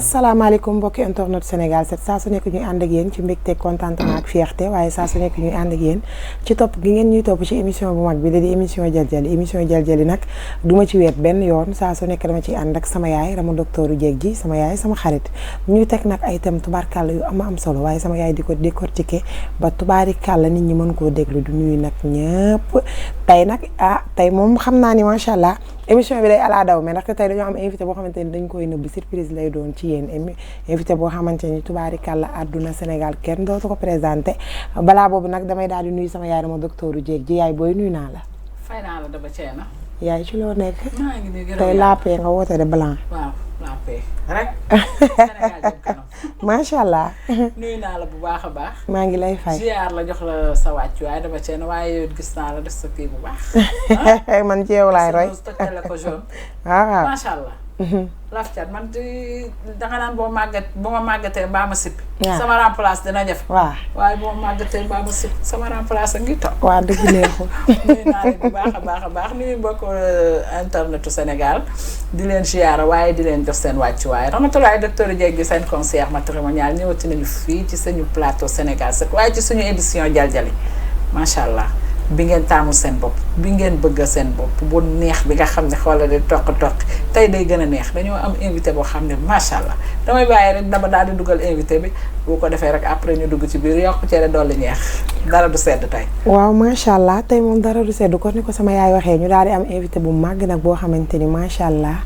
asalaamaaleykum mbokki internet Sénégal 7 saa su nekk ñuy ànd ak yéen ci mbégte contentement ak fierté waaye saa su nekk ñuy ànd ak yéen ci topp gi ngeen ñuy topp ci émission bu mag bi di émission Jaljali émission Jaljali nag du ma ci weet benn yoon saa su nekk dama ciy ànd ak sama yaay Rama docteuru Jeeg ji sama yaay sama xarit ñuy teg nag ay thème tubaarkàlla yu am solo waaye sama yaay di ko décortiquer ba tubaarikàlla nit ñi mën koo déglu du nuyu nag ñëpp tey nag tey moom xam naa ni macha allah émission bi day ala daw mais ndaxte tey dañoo am invité boo xamante ni dañ koy nëbb surprise lay doon ci yéen invité boo xamante ni tubaarikàlla àdduna Sénégal kenn dootu ko présenté balaa boobu nag damay daal di nuyu sama yaay Rama docteuru Jeeg ji yaay booy nuyu naa la. fay naa la daba ceena. yaay ci loo nekk. maa ngi nii tey laapee nga woote de blanc. waaw laapee rek. Sénégal jëm kanam. macha allah. nuyu naa la bu baax a baax. maa ngi lay fay. ziar la jox la sa wàcc waaye daba ceena waaye yow gis naa la def sa kii bu baax. man ci yow laay roy. tëkkale ko jaune. waaw macha allah. laf cat man danga naan boo ma màggatee mbaa ma sippi. sama remplace dina jafe. waaw waaye boo màggatee mbaa ma sippi sama remplace a ngi toog. waa dëgg neexul. nuyu naa leen bu baax a baax nuyu mbokk internetu Sénégal di leen ziyaara waaye di leen jox seen wàcc waaye Ramatulaay docteuru Jeeg gi seen conseillère matrimonial ñëwati nañu fii ci suñu plateau Sénégal 7 waaye ci suñu édition Jaljali macha allah. bi ngeen taamu seen bopp bi ngeen bëgg seen bopp bu neex bi nga xam ne xoolal di toq tey day gën a neex dañoo am invité boo xam ne macha allah damay bàyyi rek dama daal di dugal invité bi bu ko defee rek après ñu dugg ci biir yokk cere dolli ñeex dara du sedd tey. waaw macha allah tey moom dara du sedd kon ni ko sama yaay waxee ñu daal di am invité bu màgg nag boo xamante ni macha allah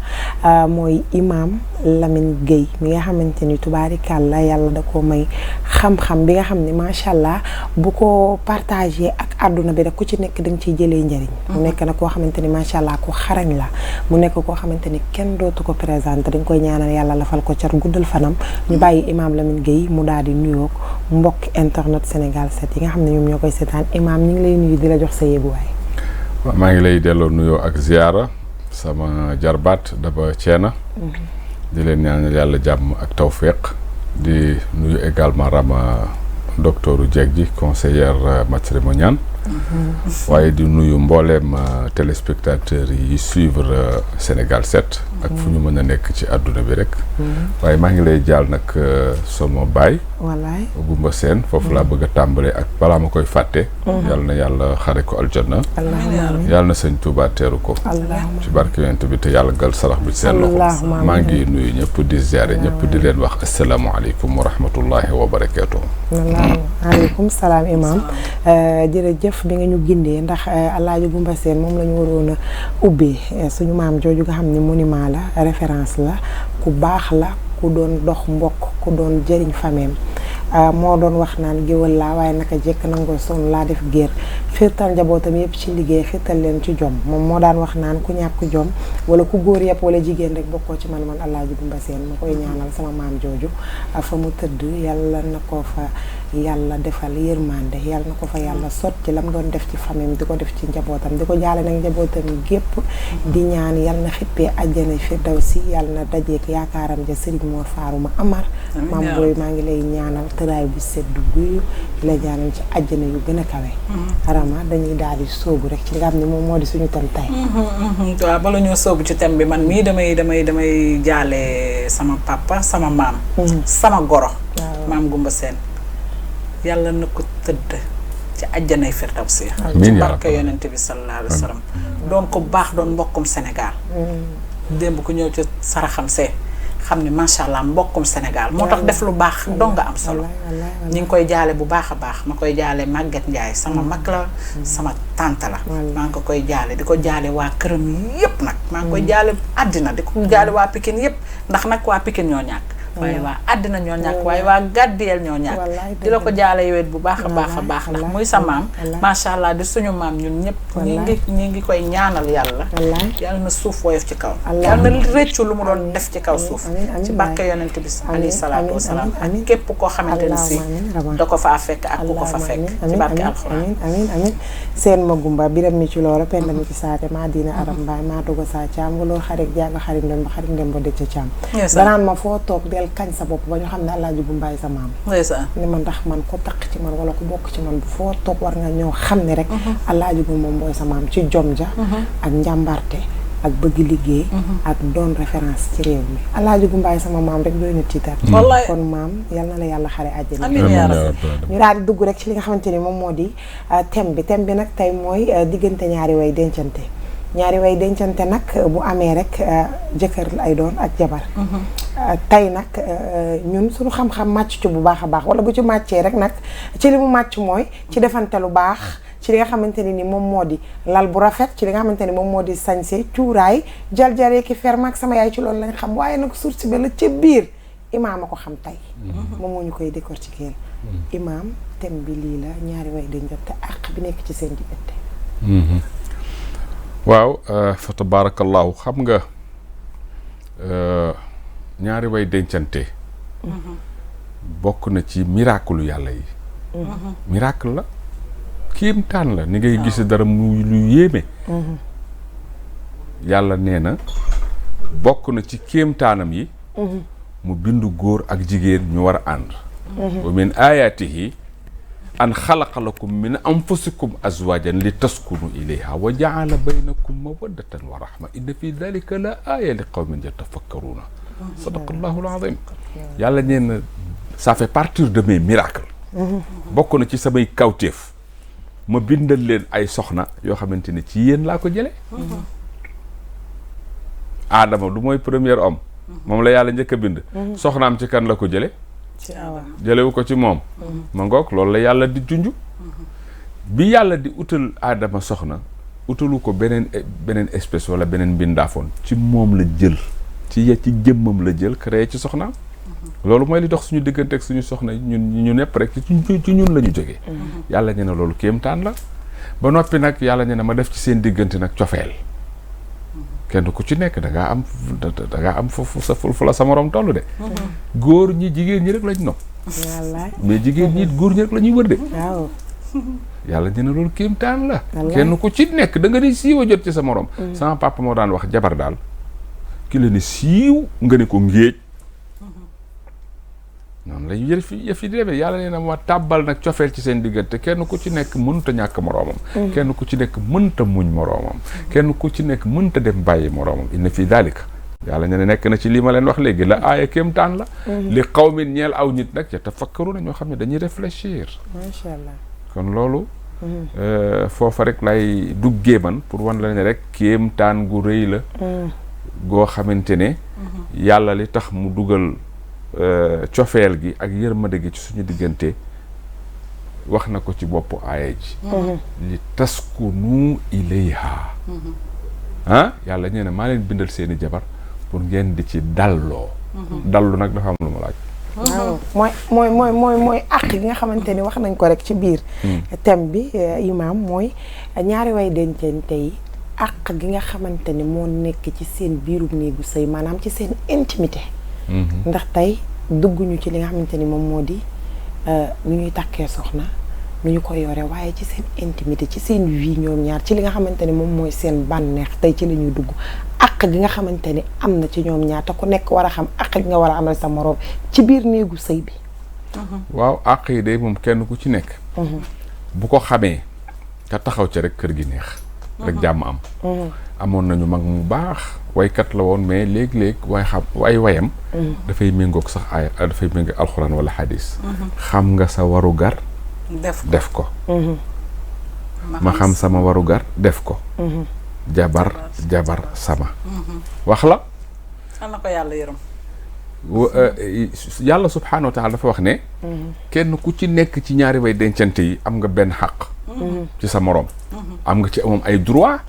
mooy imam Lamine Gueye mi nga xamante ni tubaarikàlla yàlla da ko may xam-xam bi nga xam ne macha allah bu ko partagé ak àdduna bi rek ku ci nekk da nga ciy jëlee njëriñ. mu nekk nag koo xamante ni macha allah ku xarañ la mu nekk koo xamante ni kenn dootu ko présenté dañ koy ñaanal yàlla lafal ko car guddal fanam ñu bàyyi imam Lamine Gueye mu daal di nuyoog mbokk internet Sénégal 7 yi nga xam ne ñoom ñoo koy seetaan imam ñu ngi lay nuyu di la jox sa yéeguwaay. waaw maa ngi lay delloo nuyoo ak ziyaara sama jarbaat daba ceena di leen ñaanal yàlla jàmm ak tawféq di nuyu également Rama docteuru Jeeg ji conseillère matrimoniale waaye di nuyu mbooleem téléspectateurs yi suivre Sénégal 7 ak fu ñu mën a nekk ci àdduna bi rek waaye maa ngi lay jaal nag sama baay wallaay Gumba Seen foofu laa bëgg a tàmbale ak balaa ma koy fàtte yàlla na yàlla xare ko aljanna yàlla na sëñ Tuubaa teeru ko ci barke yonent bi te yàlla gal sarax bi seen loxo maa ngi nuyu ñëpp di ziare ñëpp di leen wax asalaamaaleykum wa rahmatullahi wa barakaatu. waaleykum salaam imam jërëjëf bi nga ñu gindee ndax Alaaji Gumba Seen moom la ñu waroon a ubbee suñu maam jooju nga xam ne monument la référence la ku baax la ku doon dox mbokk ku doon jëriñ fameem moo doon wax naan géwël laa waaye naka jekk nangoo sonn laa def géer xiirtal njabootam yëpp ci liggéey xiirtal leen ci jom moom moo daan wax naan ku ñàkk jom wala ku góor yëpp wala jigéen rek bokkoo ci man Alaaji Gumba Seen ma koy ñaanal sama maam jooju fa mu tëdd yàlla na ko fa yàlla defal yërmande yàlla na ko fa yàlla sotti lam doon def ci famille di ko def ci njabootam di ko jaale nag njabootam gépp di ñaan yàlla na xippee àjjana firdawsi yàlla na dajeek yaakaaram ja Sëriñ Mor Faaruma Amar maam booy maa ngi lay ñaanal tëraay bu sedd guyu la ñaanal ci àjjana yu gën a kawe Rama dañuy daal di sóobu rek ci nga xam ne moom moo di suñu thème tey waaw bala ñoo sóobu ci thème bi man mii damay jaale sama papa sama maam sama goro maam Gumba Seen yàlla na ko tëdd ci àjjanay firdawsi ci barke yonent bi sallallahu alayhi wa sallam doon ko baax doon mbokkum Sénégal démb ku ñëw ci saraxam see xam ne macha allah mbokkum Sénégal moo tax def lu baax dong nga am solo ñi ngi koy jaale bu baax a baax ma koy jaale Maguette Ndiaye sama mag la sama tante la maa ngi ko koy jaale di ko jaale waa këram yëpp nag maa ngi koy jaale àddina di ko jaale waa Pikine yëpp ndax nag waa Pikine ñoo ñàkk waaye waa àddina ñoo ñàkk waaye waa gàddiyel ñoo ñàkk di la ko jaale yowet bu baax a baax ndax muy sa maam macha allah di suñu maam ñun ñëpp ñi ngi koy ñaanal yàlla na suuf woyof ci kaw yàlla na rëccu lu mu doon def ci kaw suuf ci barke yonent bi alayhi salaatu wasalaam ak képp koo xamante ne si da ko faa fekk ak ku ko fa fekk ci barke alxuraan amiin seen ma gumba biram mi ci loolu penda mi ci saate maa diina aram mbaay maa dogo saa caam nga loolu xarit jaaga xarit ndem ba dëcc caam danaan ma foo toog kañ sa bopp ba ñu xam ne Alaaji Gumbaay sa maam ni ma ndax man ko taq ci man wala ku bokk ci man bu foo toog war nga ñoo xam ne rek Alaaji Gumba mooy sa maam ci jom ja ak njàmbarte ak bëgg liggéey ak doon référence ci réew mi Alaaji Gumbaay sama maam rek doy na tiitar wallaay kon maam yal na la yàlla xare àjjana amiin yaa rabbi. ñu daal di dugg rek ci li nga xamante ni moom moo di thème bi nag tey mooy diggante ñaari way dencante nag bu amee rek jëkkër ay doon ak jabar tey nag ñun suñu xam-xam màcc ci bu baax a baax wala bu ci màccee rek nag ci li mu màcc mooy ci defante lu baax ci li nga xamante ni moom moo di lal bu rafet ci li nga xamante ni moom moo di sañse cuuraay jal-jalee ki ferme ak sama yaay ci loolu lañ xam waaye nag source bi la ca biir imaam a ko xam tey moom moo ñu koy décortiquer imaam thème bi lii la ñaari way dencante àq bi nekk ci seen diggante waaw fa tabarakallahu xam nga ñaari way dencante bokk na ci miracle yàlla yi miracle la kéemtaan la ni ngay gis dara mu lu yéeme yàlla nee na bokk na ci kéemtaanam yi mu bindu góor ak jigéen ñu war a ànd wa min ayatihi an xalaqa lakum min anfusikum azwajan li taskunu ilayha wa jaala baynakum mawaddatan wa rahma inna fi dalika la aya li qawmin yatafakkaruna sadaqallahu alazim yàlla nee na ça fait partie de mes miracles bokk na ci samay kawteef ma bindal leen ay soxna yoo xamante ne ci yéen laa ko jële Aadama du mooy premier homme moom la yàlla njëkk a bind soxnaam ci kan la ko jële ci Awa jëlewu ko ci moom ma ngoog loolu la yàlla di junj bi yàlla di utal Aadama soxna utalu ko beneen espèce wala beneen mbindaafoon ci moom la jël ci jëmmam la jël créé ci soxnaam loolu mooy li dox suñu diggante ak suñu soxna ñu nepp rek ci ñun la ñu jógee yàlla ñu ne loolu kéemtaan la ba noppi nag yàlla ñu ne ma def ci seen diggante nag cofeel kenn ku ci nekk da ngaa am fu la sa morom toll de góor ñi jigéen ñi rek lañ nopp mais jigéen ñi góor ñi rek la ñuy wër de waaw yàlla ñu ne loolu kéemtaan la kenn ku ci nekk da nga di siiw a jot ci sa morom sama papa moo daan wax jabar daal ki la ne siiw nga ne ko ngéej noonu lañu yëf yi di demee yàlla nee na ma tàbbal nag cofeel ci seen diggante kenn ku ci nekk mënta ñàkk moroomam kenn ku ci nekk mënta muñ moroomam kenn ku ci nekk mënta dem bàyyi moroomam inna fii daalika yàlla ne nekk na ci lii ma leen wax léegi la aaya kéemtaan la li qawmin ñeel aw nit nag yatafakkaruna ñoo xam ne dañuy réfléchir macha allah kon loolu foofa rek lay duggee man pour wan la ne rek kéemtaan gu rëy la goo xamante ne yàlla li tax mu dugal cofeel gi ak yërmande gi ci suñu diggante wax na ko ci boppu aaya ji li taskunu ilayha yàlla ñee ne maa leen bindal seeni jabar pour ngeen di ci dalloo dallu nag dafa am lu mu laaj waaw mooy àq gi nga xamante ni wax nañ ko rek ci biir thème bi imaam mooy ñaari way dencante yi àq gi nga xamante ni moo nekk ci seen biiru néegu sëy maanaam ci seen intimité ndax tey dugguñu ci li nga xamante ni moom moo di nu ñuy takkee soxna nu ñu ko yore waaye ci seen intimité ci seen vie ñoom ñaar ci li nga xamante ni moom mooy seen bànneex tey ci la ñuy dugg àq gi nga xamante ni am na ci ñoom ñaar te ku nekk war a xam àq gi nga war a amal sa moroom ci biir néegu sëy bi waaw àq yi day moom kenn ku ci nekk bu ko xamee ka taxaw ca rek kër gi neex rek jàmm am amoon nañu mag mu baax waykat la woon mais léeg-léeg ay wayam dafay méngoog sax ay dafay méngoog alxuraan wala xadis xam nga sa waru gar def ko ma xam sama waru gar def ko jabar sama wax la xam na ko yàlla yërëm yàlla subhaanahu wa taala dafa wax ne kenn ku ci nekk ci ñaari way dencante yi am nga benn xaq ci sa moroom am nga ci moom ay droit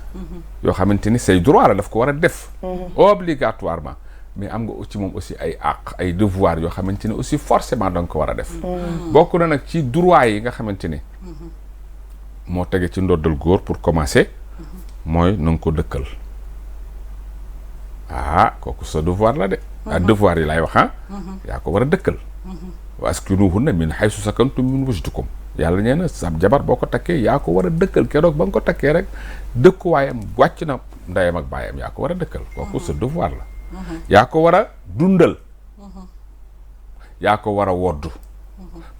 yoo xamante ni say droit la daf ko war a def obligatoirement mais am nga ci moom aussi ay àq ay devoir yoo xamante ni aussi forcément da nga ko war a def bokk na nag ci droit yi nga xamante ni moo tege ci ndoddal góor pour commencer mooy na nga ko dëkkal kooku sa devoir la de devoir yi laay wax yaa ko war a dëkkal wa askinuhunna min haysu sakantum min wujdikum yàlla nee na sa jabar boo ko takkee yaa ko war a dëkkal keroog ba nga ko takkee rek dëkkuwaayam wàcc na ndeyam ak baayam yaa ko war a dëkkal kooku sa devoir la yaa ko war a dundal yaa ko war a woddu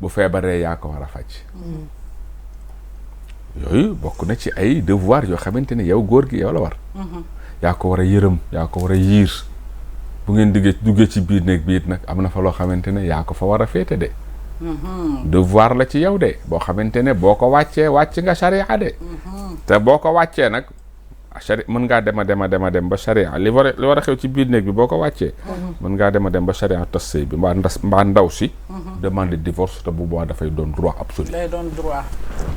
bu feebaree yaa ko war a faj yooyu bokk na ci ay devoir yoo xamante ne yow góor gi yow la war yaa ko war a yërëm yaa ko war a yiir bu ngeen duggee ci biir néeg bi it nag am na fa loo xamante ne yaa ko fa war a féete de devoir la ci yow de boo xamante ne boo ko wàccee wàcc nga sharia de te boo ko wàccee nag sharia mën ngaa dem ba sharia li war a xew ci biir néeg bi boo ko wàccee mën ngaa dem ba sharia tas sëy bi mbaa ndaw si demande divorce te bu boobaa dafay doon droit absolu day doon droit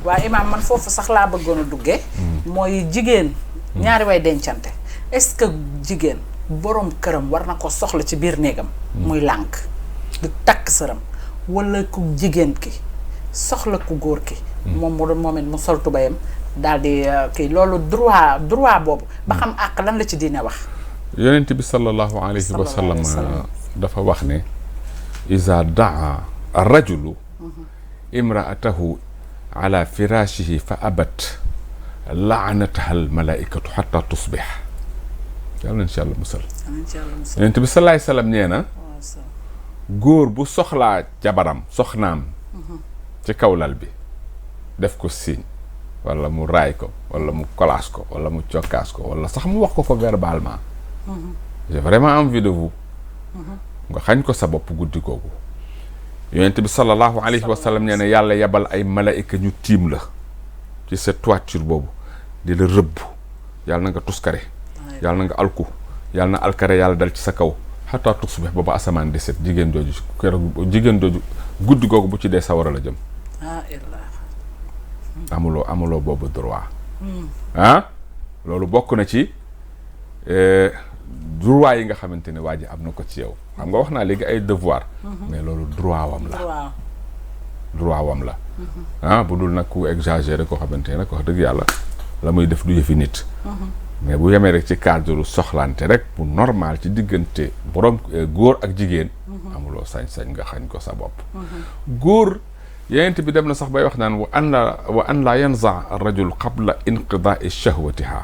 waaye imaam man foofu sax laa bëggoon a duggee mooy jigéen ñaari way dencante est-ce que jigéen borom këram war na ko soxla ci biir néegam muy lànk di takk sëram wala ku jigéen ki soxla ku góor ki moom mu doon moom it mu sol tubayam daal di kii loolu droit boobu ba xam àq lan la ci diine wax yonent bi sallallahu alayhi wa sallam dafa wax ne iza daa rajulu imraatahu ala firashihi fa abat laanataha al malaikatu xata tusbix yàlla na incha allah musal yonent bi salaay salaam nee na góor bu soxlaa jabaram soxnaam ci kaw lal bi def ko signe wala mu raay ko wala mu kolaas ko wala mu cokkaas ko wala sax mu wax ko verbalement j'ai vraiment envie de vous nga xañ ko sa bopp guddi googu yonent bi sallallahu alayhi wa sallam nee na yàlla yabal ay malaayika ñu tiim la ci sa toiture boobu di la rëbb yàlla na nga tuskare yàlla na nga alku yàlla na alkare yàlla dal ci sa kaw xataa tusbih ba ba asamaan di set jigéen jooju guddi googu bu ci dee sawara la jëm amuloo boobu droit loolu bokk na ci droit yi nga xamante ne waa ji am na ko ci yow xam nga wax naa léegi ay devoir mais loolu droit wam la bu dul nag ku exagéré koo xamante ne nag wax dëgg yàlla la muy def du yëfi nit mais bu yemee rek ci cadre soxlante rek bu normal ci diggante borom góor ak jigéen amuloo sañ-sañ nga xañ ko sa bopp góor yenent bi dem na sax bay wax naan wa an la yanza rajul qabla inqidaai shahwatiha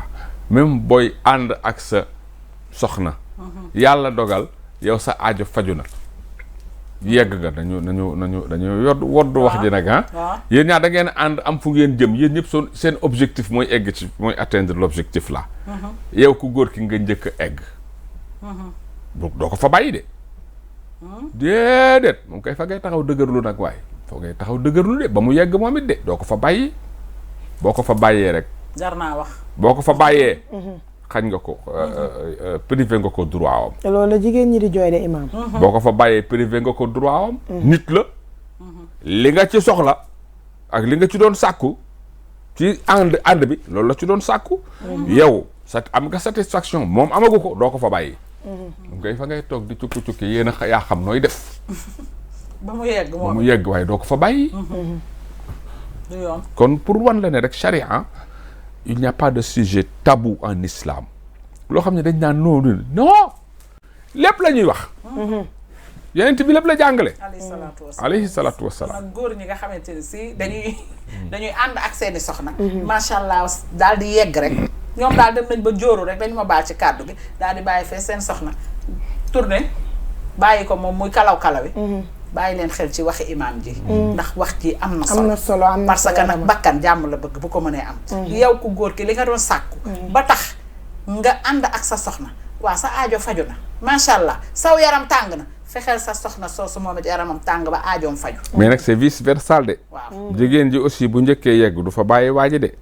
même booy ànd ak sa soxna yàlla dogal yow sa aajo faju na yegg nga dañu woddu wax ji nag yéen ñaar da ngeen ànd am fu ngeen jëm yéen ñëpp seen objectif mooy egg ci mooy atteindre l'objectif là yow ku góor ki nga njëkk a egg doo ko fa bàyyi de déedéet moom koy fa ngay taxaw dëgërlu nag waaye foo ngay taxaw dëgërlu de ba mu yegg moom it de doo ko fa bàyyi boo ko fa bàyyee rek jar naa wax boo ko fa bàyyee xañ nga ko privé nga ko droit am loolu la jigéen ñi di jooy de imam boo ko fa bàyyee privé nga ko droit am nit la li nga ci soxla ak li nga ci doon sàkku ci ànd bi loolu la ci doon sàkku yow am nga satisfaction moom amagu ko doo ko fa bàyyi ngay fa ngay toog di cukki yéen a yaa xam nooy def ba mu yegg waaye doo ko fa bàyyi du yoon kon pour wan la ne rek charia il n'y a pas de sujet tabou en islam loo xam ne dañ naan non lépp la ñuy wax yonent bi lépp la jàngale alayhi salaatu wassalaam nag góor ñi nga xamante ne si dañuy ànd ak seeni soxna macha allah daal di yegg rek ñoom daal dem nañ ba jóoru rek dañu ma baal ci kàddu gi daal di bàyyi fee seen soxna tourné bàyyi ko moom muy kalaw-kalawi bàyyi leen xel ci waxi imaam ji ndax wax ji am na solo parce que nag bakkan jàmm la bëgg bu ko mënee am yow ku góor ki li nga doon sàkku ba tax nga ànd ak sa soxna waaw sa aajo faju na macha allah saw yaram tàng na fexeel sa soxna soosu moom it yaramam tàng ba aajoom faju mais nag c'est vice versa de waaw jigéen ji aussi bu njëkkee yegg du fa bàyyi waa ji de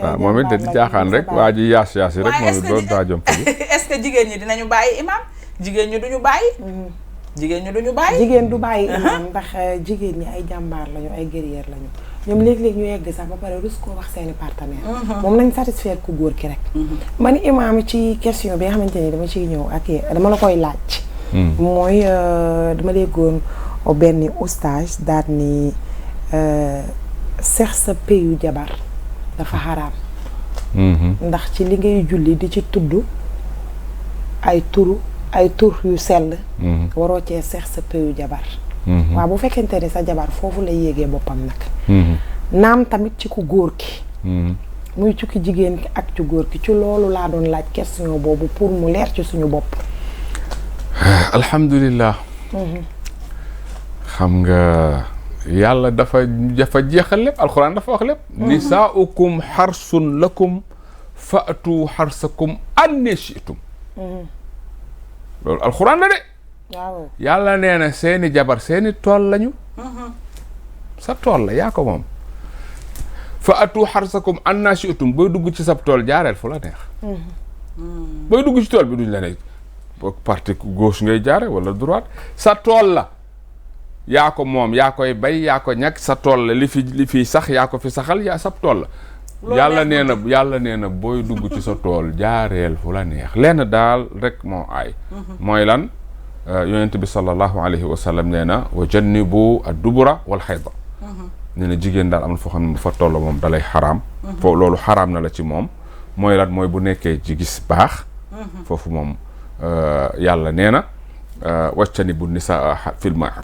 waaw moom it da di jaaxaan rek waa ji yaas yi rek moom it doon aajoom faju est-ce que jigéen ñi dinañu bàyyi imaam jigéen ñi duñu bàyyi jigéen du bàyyi imaam ndax jigéen ñi ay jàmbaar lañu ay guerrier lañu ñoom léeg-léeg ñu yegg sax ba pare rus koo wax seeni partenaire moom nañ satisfaire ku góor ki rek man imaam ci question bi nga xamante ni dama ciy ñëw ak dama la koy laaj mooy dama déggoon benn oustaz daal ni seex sa péyu jabar dafa xaraam ndax ci li ngay julli di ci tudd ay tur yu sell waroo cee seex sa péyu jabar waaw bu fekkente ne sa jabar foofu lay yéegee boppam nag naam tamit ci ku góor ki muy ci ku jigéen ki ak ci góor ki ci loolu laa doon laaj question boobu pour mu leer ci suñu bopp alhamdulillah xam nga yàlla dafa jeexal lépp alxuraan dafa wax lépp nisaaukum xarsun lakum fa'tu harsakum anna shi'tum loolu alxuraan la de waaw yàlla nee na seeni jabar seeni tool lañu sa tool la yaa ko moom fa'tu harsakum anna shi'tum booy dugg ci sab tool jaareel fu la neex booy dugg ci tool bi duñ la ne partie gauche ngay jaare wala droite sa tool la yaa ko moom yaa koy bay yaa ko ñàkk sa tool la li fi sax yaa ko fi saxal yaa sab tool la yàlla nee na booy dugg ci sa tool jaareel fu la neex lenn daal rek moo aay mooy lan yonent bi sallallahu alayhi wa sallam nee na wa jannibu ad-dubura wal xayda nee na jigéen daal am na foo xam ne bu fa toll moom dalay xaraam foo loolu xaraam na la ci moom mooy lan mooy bu nekkee ci gis baax foofu moom yàlla nee na wajtanibu nisaa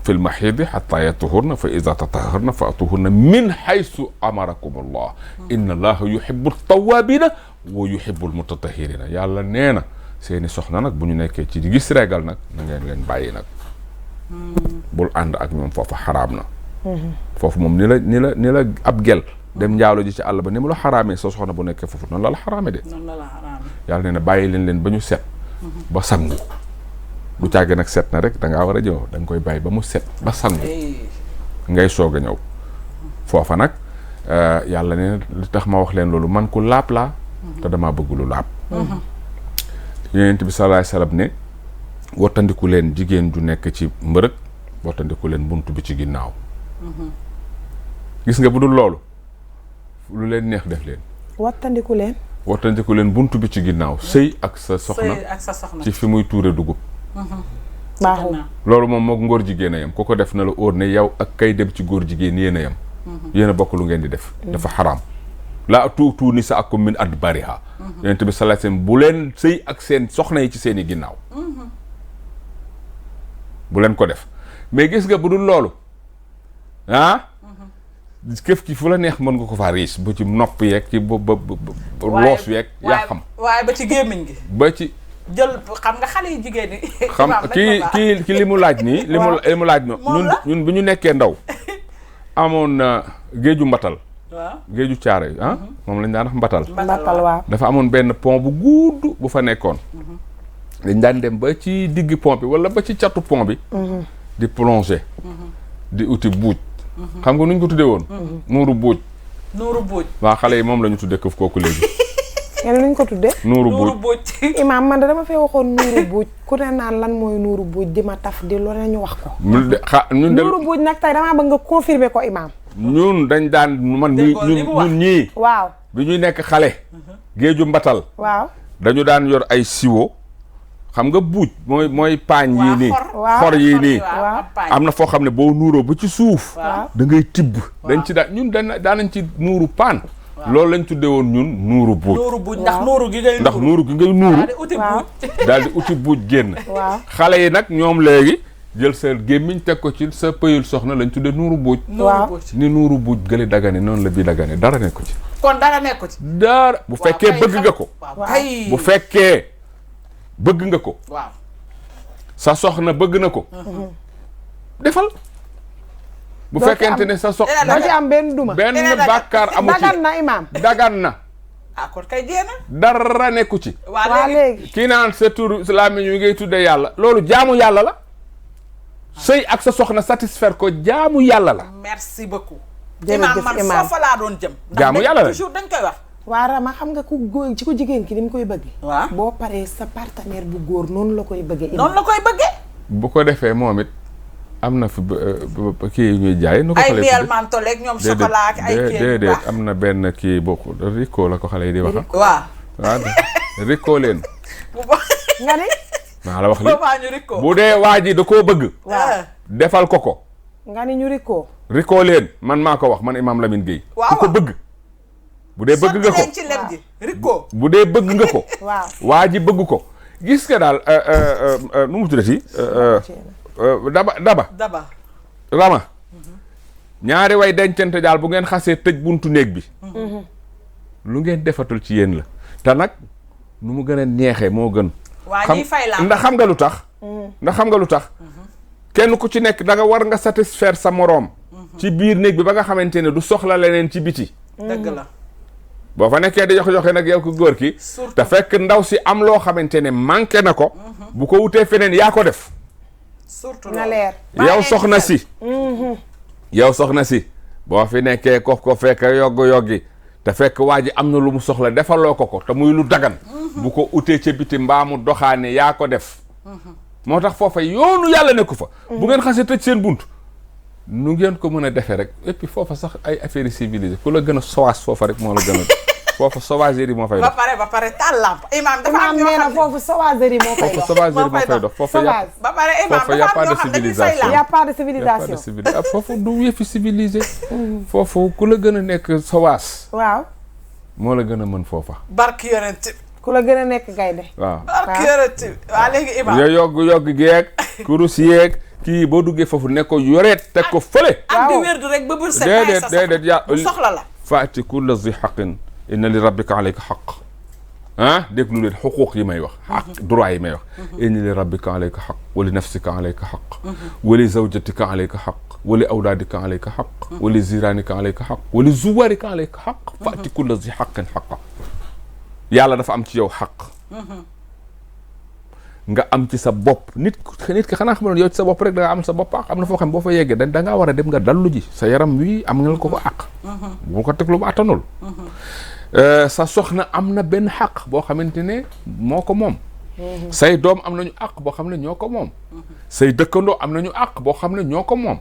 fil maxiidi xataa yatuhurna fa ida tataharna fa atuhurna min xaysu amarakum allah inna allaha yuhibbu tawabina wa yuhibbu almutatahirina yàlla nee na seeni soxna nag bu ñu nekkee ci di gis régal nag na ngeen leen bàyyi nag bul ànd ak ñoom foofu xaraam na foofu moom ni la ab gel dem njaalo ji ci àll ba ni mu la xaraamee sa soxna bu nekkee foofu noonu la xaraame de yàlla nee na bàyyi leen ba ñu set ba sangu du càgg nag set na rek da ngaa war a ñëw da nga koy bàyyi ba mu set ba sangu ngay soog a ñëw foofa nag yàlla nee na li tax ma wax leen loolu man ku laab laa te damaa bëgg lu laab yonent bi sallallahu alayhi wasallam ne wattandiku leen jigéen ju nekk ci mbërëg wattandiku leen bunt bi ci ginnaaw gis nga bu dul loolu lu leen neex def leen wattandiku leen bunt bi ci ginnaaw sëy ak sa soxna ci fi muy tuure dugub baaxul loolu moom mook ngóor jigéen a yam ku ko def na la óor ne yow ak kay dem ci góor jigéen yéen a yam yéen a bokk lu ngeen di def dafa xaraam laa tuutu nisaakum min adbariha yonent bi sallallahu alayhi wasallam bu leen sëy ak seen soxna yi ci seen i ginnaaw bu leen ko def mais gis nga bu dul loolu këf ki fu la neex mën nga ko faa riis ba ci nopp yeeg ci ba loos yeeg yaa xam waaye ba ci gémmiñ gi ba ci jël xam nga xale yi jigéen ñi xam kii li mu laaj nii li mu laaj ñun bi ñu nekkee ndaw amoon na géeju mbatal géeju caare yi moom lañ daan wax mbatal waaw dafa amoon benn pont bu gudd bu fa nekkoon dañ daan dem ba ci digg pont bi wala ba ci catu pont bi di plonger di uti buuj xam nga nuñ ko tuddee woon nuuru buuj waaw xale yi moom la ñu tuddee këf kooku léegi ngeen nuñ ko tuddee nuuru buuj imaam man dama fee waxoon nuuru buuj ku ne naan lan mooy nuuru buuj di ma taf di lu ne ñu wax ko nuuru buuj nag tey damaa bëgg nga confirmer ko imaam ñun dañ daan ñun ñii waaw bi ñuy nekk xale géeju mbatal waaw dañu daan yor ay siwo xam nga buuj mooy paañ yii nii xor yii nii am na foo xam ne boo nuuroo ba ci suuf da ngay tibb dañ ci daan ñun daanañ ci nuuru paan loolu lañ tuddee woon ñun nuuru buuj ndax nuuru gi ngay nuuru daal di uti buuj génn xale yi nag ñoom léegi jël sa gémmiñ teg ko ci sa pëyul soxna lañ tuddee nuuru buuj ni nuuru buuj gële dagane noonu la bii dagane dara nekk ko ci kon dara nekk ko ci dara bu fekkee bëgg nga ko bu fekkee bëgg nga ko waaw sa soxna bëgg na ko defal bu fekkente ne sa soxna doo ci am benn duma benn bàkkaar amu ci dagan na imaam dagan na kon kay jéena dara nekku ci waa léegi kii naan sa tur làmmiñ wi ngay tuddee yàlla loolu jaamu yàlla la sëy ak sa soxna satisfaire ko jaamu yàlla la merci beaucoup jërëjëf man foofa laa doon jëm jaamu yàlla la toujours dañ koy wax waa Rama xam nga ku góor ci ko jigéen ki ni mu koy bëggee waaw boo paree sa partenaire bu góor noonu la koy bëggee noonu la koy bëggee bu ko defee moom it am na fi kii yu ñuy jaay nu ko xale ay miel mantoleeg ñoom chocolat ak ay kii déedéet am na benn kii boo Rico la ko xale yi di wax waaw Rico leen nga ni maa la wax li Rico bu dee waa ji da koo bëgg defal ko nga ni ñu Rico leen man maa ko wax man Imam Lamine Gueye ku ko bëgg bu dee bëgg nga ko ci lem ji Rico bu dee bëgg nga ko waaw waa ji bëgg ko gis nga daal nu mu tuddati daba Rama ñaari way dencante daal bu ngeen xasee tëj buntu néeg bi lu ngeen defatul ci yéen la te nag nu mu gën a neexee moo gën ndax xam nga lu tax kenn ku ci nekk da nga war nga satisfaire sa moroom ci biir néeg bi ba nga xamante ne du soxla leneen ci biti dëgg la boo fa nekkee di joxe nag yow ko góor ki te fekk ndaw si am loo xamante ne manqué na ko bu ko wutee feneen yaa ko def surtout na leer yow soxna si yow soxna si boo fi nekkee ko fekk yoggi te fekk waa ji am na lu mu soxla defaloo ko te muy lu dagan bu ko utee ca biti mbaamu doxaane yaa ko def moo tax foofa yoonu yàlla nekku fa bu ngeen xasee tëj seen bunt nu ngeen ko mën a defee rek et puis foofa sax ay affaires civilisées ku la gën a sauvage foofa rek moo la gën a foofa sauvagerie moo fay dox ba pare taal lamp imam dafa am ñoo xam ne foofu sauvagerie moo fay dox sauvagerie moo fay dox foofa ba pare imam foofa y a pas de civilisation y a pas de civilisation foofu du yëfi civilisé foofu ku la gën a nekk sauvage waaw moo la gën a mën foofa barki yonent ku la gën a nekk gaynde waaw barki yonent waa léegi imam yogg geeg kurus yeeg kii boo duggee foofu ne ko yoreet teg ko fële ak di wérdu rek ba bër set déedéet yaa soxla la faati kulla zi xaqin inna li rabbika alayka xaq ah déglu leen xuquuq yi may wax xaq droit yi may wax inna li rabbika alayka xaq wa li nafsika alayka xaq wa li zawjatika alayka xaq wa li awlaadika alayka xaq wa li ziraanika alayka xaq wa li zuwarika alayka xaq faati kulla zi xaqin xaqa yàlla dafa am ci yow xaq nga am ci sa bopp nit ki xanaa xam ne yow ci sa bopp rek da nga am sa bopp ak am na foo xam boo fa yeggee da ngaa war a dem nga dallu ji sa yaram wi am nga ko àq bu ko teg lu mu attanul sa soxna am na benn xaq boo xamante ne moo ko moom say doom am nañu àq boo xam ne ñoo ko moom say dëkkandoo am nañu àq boo xam ne ñoo ko moom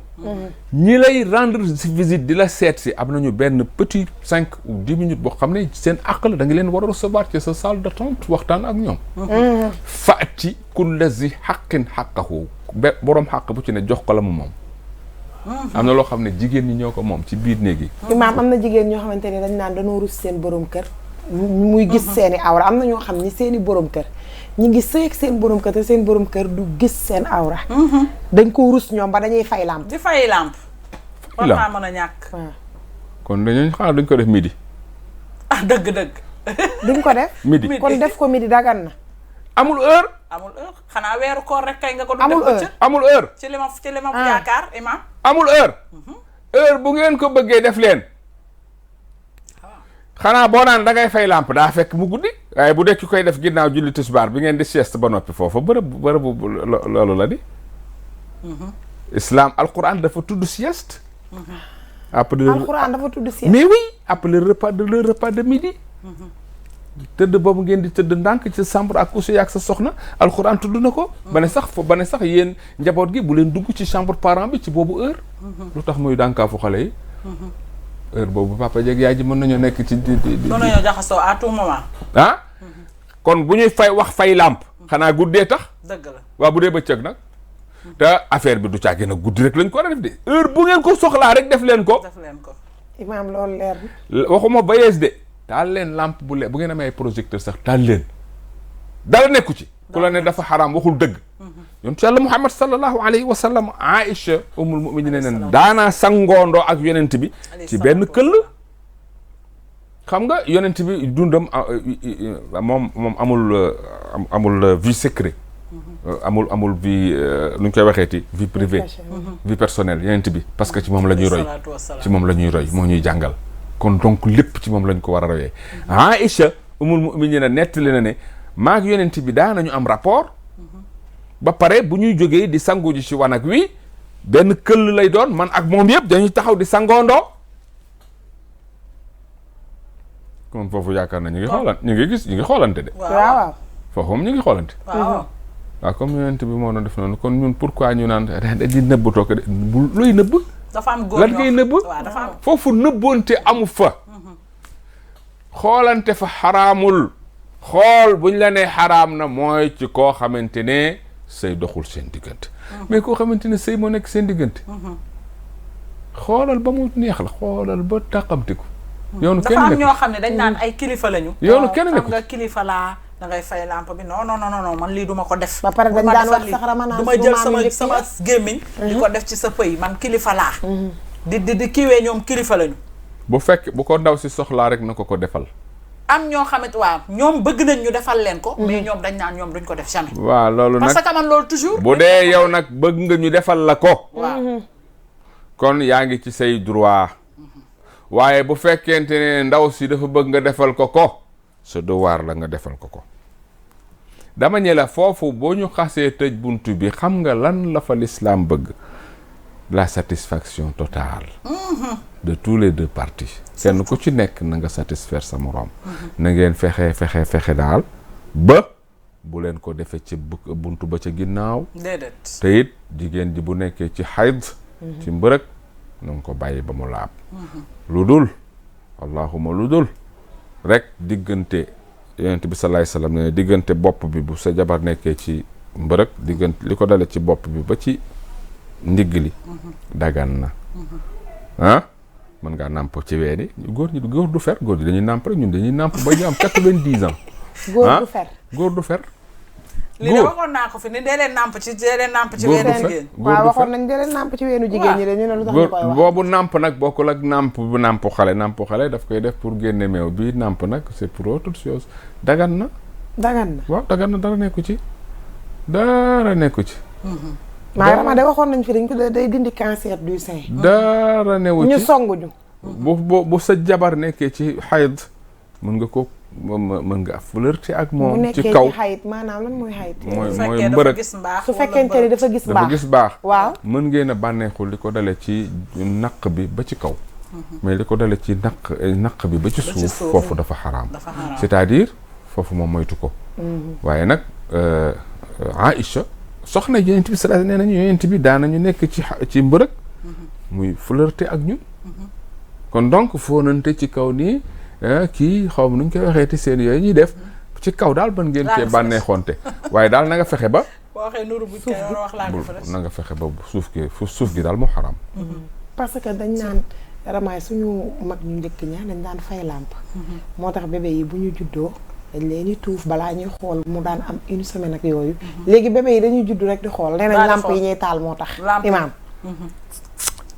ñi lay rendre visite di la seet si am nañu benn petit 5 ou 10 minutes boo xam ne seen àq la da nga leen war a recevoir ci sa salle d'attente waxtaan ak ñoom faati kulla zi xaqin xaqahu boroom xaq bu ci ne jox ko la mu moom am na loo xam ne jigéen ñi ñoo ko moom ci biir néeg yi imaam am na jigéen ñoo xamante ne dañ naan dañoo rus seen borom kër muy gis seeni awra am na ñoo xam ni seeni borom kër ñi ngi sëy ak seen borom kër te seen borom kër du gis seen awra dañ ko rus ñoom ba dañuy fay lamp di fay lamp war naa mën a ñàkk kon dañu xanaa duñ ko def midi dëgg duñ ko def midi kon def ko midi dagan na amul heure xanaa weeru koor rek kay nga ko du amul def heure amul heure ci li ma yaakaar imam amul heure bu ngeen ko bëggee def leen xanaa boo naan da ngay fay lampe daa fekk mu guddi waaye bu dekki koy def ginnaaw julli tisbaar bi ngeen di sieste ba noppi foofa bërëbu loolu la di islam alquran dafa tudd sieste après alquran dafa tudd sieste mais oui après le repas de midi tëdd boobu ngeen di tëdd ndànk ci chambre ak coucher ak sa soxna alquran tudd na ko ba ne sax yéen njaboot gi bu leen dugg ci chambre parent bi ci boobu heure lu tax muy dànkaafu xale yi heure boobu papa jeeg yaay ji mën nañoo nekk ci mën nañoo jaxasoo à tout moment kon bu ñuy fay làmp xanaa guddee tax dëgg la waaw bu dee bëccëg nag te affaire bi du caagin a guddi rek lañ ko war a def de heure bu ngeen ko soxlaa rek def leen ko imaam loolu leer waxuma ba yees de taal leen lampe bu ngeen amee ay projecteur sax taal leen dara nekku ci ku la ne dafa xaraam waxul dëgg yonent yàlla Muhammad sallallahu alayhi wa sallam Aïcha ummul mu'minin ne daanaa sangoondoo ak yonent bi ci benn këll xam nga yonent bi dundam moom amul vie secret amul vie nu ñu koy waxeeti vie privée vie personnelle yonent bi parce que ci moom la ñuy roy moo ñuy jàngal kon donc lépp ci moom lañ ko war a royee Aïcha ummul mu'minin nettali na ne maag yonent bi daanañu am rapport ba pare bu ñuy jógee di sangu ji ci wanag wi benn këll lay doon man ak moom yëpp dañuy taxaw di sangoondoo kon foofu yaakaar na ñu ngi xoolante de waaw foofu moom ñu ngi xoolante waaw comme yonent bi moo doon def noonu kon ñun pourquoi ñu naan di nëbbatoo ko de looy nëbb dafa am góor lan ngay nëbb foofu nëbboonte amu fa xoolante fa xaraamul xool buñ la nee xaraam na mooy ci koo xamante ne sëy doxul seen diggante mais koo xamante ne sëy moo nekk seen diggante xoolal ba mu neex la xoolal ba tàqamtiku yoonu kenn dafa am ñoo xam ne dañ naan ay kilifa lañu yoonu kenn nekku nga kilifa laa da ngay fay lampe bi non man lii duma ko def ba pare dañ daan wax sax ramanaan du ma jël sama gémmiñ di ko def ci sa pëy man kilifa laa di kiiwee ñoom kilifa lañu bu ko ndaw si soxlaa rek na ko defal am ñoo xamante waaw ñoom bëgg nañ ñu defal leen ko mais ñoom dañ naan ñoom duñ ko def jamais waaw loolu nag parce que man loolu toujours bu dee yow nag bëgg nga ñu defal la ko waaw kon yaa ngi ci say droit waaye bu fekkente ne ndaw si dafa bëgg nga defal ko ko sa devoir la nga defal ko ko. dama ñe la foofu boo ñu xasee tëj buntu bi xam nga lan la fa l'islam bëgg la satisfaction totale de tous les deux parties. kenn ku ci nekk na nga satisfaire sa moroom. na ngeen fexe daal ba bu leen ko defee ci buntu ba ca ginnaaw. déedéet. te it jigéen ji bu nekkee ci xayd ci mbërëg na nga ko bàyyi ba mu laab. lu dul allahuma lu dul rek diggante yonent bi salaay salaam ne diggante bopp bi bu sa jabar nekkee ci mbërëg diggante li ko dale ci bopp bi ba ci ndigg li dagan na mën ngaa nàmp ci weeni góor du fer góor ñi dañuy nàmp rek ñun dañuy nàmp ba ñu am 90 ans. góor du fer. li de waxoon naa ko fi ni dee leen nàmp ci weenu jigéen. waaw waxoon nañ dee leen nàmp ci weenu jigéen ñi de ñu ne lu tax ñu koy wax. boobu nàmp nag bokkul ak nàmp xale daf koy def pour génne meew bii nàmp nag c'est pour autre chose dagan na. waaw dagan na dara nekku ci. maanaam de waxoon nañ fi dañ ko day dindi cancer du sein. dara newu ci ñu songuñu. bu sa jabar nekkee ci xayd mën nga flirter ak moom. ci kaw mu nekkee ci xayit maanaam lan mooy xayit. mooy mbërëg su fekkente ni dafa gis baax. waaw mën ngeen a bànneexul li ko dale ci naq bi ba ci kaw. mais li ko dale ci naq bi ba ci suuf foofu dafa xaraam. c'est-à-dire foofu moom moytu ko. waaye nag Aïcha soxna yonent bi sallallahu alayhi wa sallam nee nañu yonent bi daanañu nekk ci mbërëg muy flirter ak ñun. kon donc fóonante ci kaw nii. kii xaw ma nuñ koy waxee te seen yooyu ñuy def ci kaw daal ban ngeen cee bànneexoonte waaye daal na nga fexe ba na nga fexe ba suuf gi daal moo xaram. parce que dañ naan ramaay suñu mag ñu njëkk ña dañ daan fay làmp moo tax bébé yi bu ñu juddoo dañ leen di tuuf balaa ñuy xool mu daan am une semaine ak yooyu léegi bébé yi dañuy judd rek di xool nee nañ làmp yi ñuy taal moo tax imaam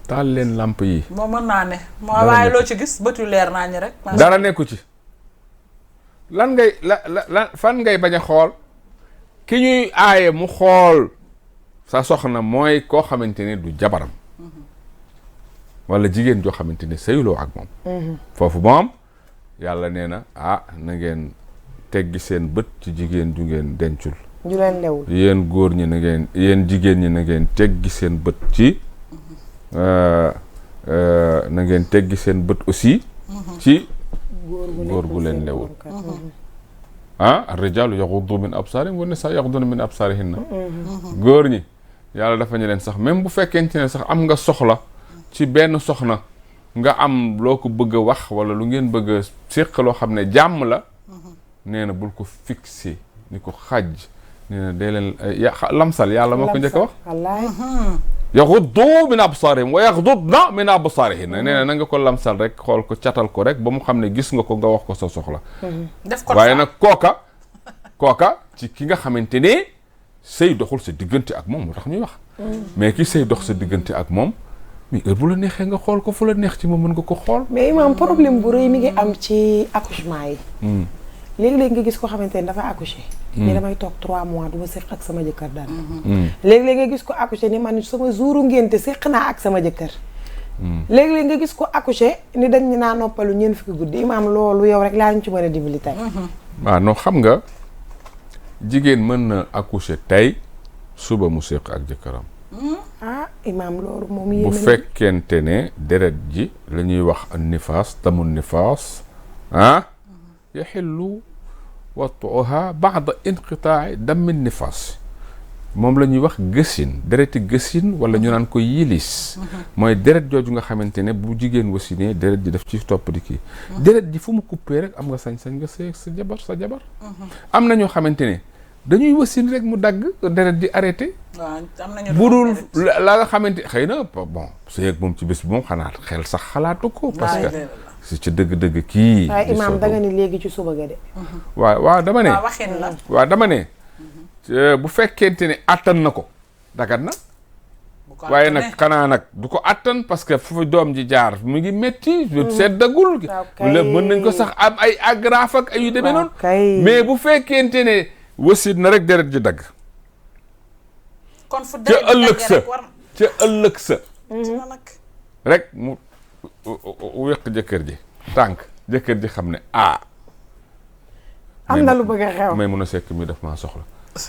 taal leen lamp yi. moo mën naa ne. moo waaye loo ci gis bët yu leer naa ñi rek. dara nekku ci. lan ngay la fan ngay bañ a xool ki ñuy aaye mu xool sa soxna mooy koo xamante ne du jabaram. wala jigéen joo xamante ne sëyloo ak moom. foofu moom yàlla nee na na ngeen teggi seen bët ci jigéen ju ngeen dencul. ju leen lewul. yéen góor ñi na ngeen yéen jigéen ñi na ngeen teggi seen bët ci. na ngeen teggi seen bët aussi ci góor gu leen lewul ar-rijaalu yaghuddu min absaarihim wa nisaa yaghudduna min absaarihinna góor ñi yàlla dafa ñu leen sax même bu fekkente ne sax am nga soxla ci benn soxna nga am loo ko bëgg a wax wala lu ngeen bëgg a séq loo xam ne jàmm la nee na bul ko fixé ni ko xaj nee na dee leen lamsal yàlla moo ko njëkk a wax yaghuddu min absaarihim wa yaghuddna min absaarihinna nee na nga ko lamsal rek xool ko catal ko rek ba mu xam ne gis nga ko nga wax ko sa soxla. def ko waaye nag kooka ci ki nga xamante ne sëy doxul sa diggante ak moom moo tax ñuy wax. mais ki sëy dox sa diggante ak moom mais heure bu la neexee nga xool ko fu la neex ci moom mën nga ko xool. mais imaam problème bu rëy mi ngi am ci accouchement yi. léegi-léegi nga gis ko xamante ne dafa accouché ni damay toog 3 mois du ma séq ak sama jëkkër dara léegi-léegi nga gis ko accouché ni man sama jouru ngénte séq naa ak sama jëkkër léegi-léegi nga gis ko accouché ni dañ ñu naa noppalu ñeent fukki guddi imaam loolu yow rek laa ñu ci mën a dimbali tey waaw non xam nga jigéen mën na accouché tey suba mu séq ak jëkkëram imaam loolu moom yéen bu fekkente ne deret ji la ñuy wax nifaas tamun nifaas yaxillu wat'uha ba'da inqitaa'i dammi nifaas moom la ñuy wax gësin dereti gësin wala ñu naan ko yilis mooy deret jooju nga xamante ne bu jigéen wasinee deret ji daf ci topp di kii deret ji fu mu coupé rek am nga sañ-sañ nga sëy sa jabar am na ñoo xamante ne dañuy wasin rek mu dagg deret di arrêté bu dul la nga xamante xëy na bon sëy ak moom ci bés bi moom xanaa xel sax xalaatu ko parce que si ci dëgg-dëgg kii. waaye imaam danga ni léegi ci suba ga de. waaw dama ne. waxin la. waaw dama ne bu fekkente ne attan na ko dagat na. waaye nag xanaa nag du ko attan parce que fu doom ji jaar mu ngi métti. seddagul. mën nañ ko sax am ay agraaf ak ay yu demee noonu. mais bu fekkente ne wasit na rek deret ji dagg. kon fu deret ji dagg rek war ca ëllëg sa. rek mu. wéq jëkkër ji tànk jëkkër ji xam ne am na lu bëgg a xew may mun a sekk mi daf maa soxla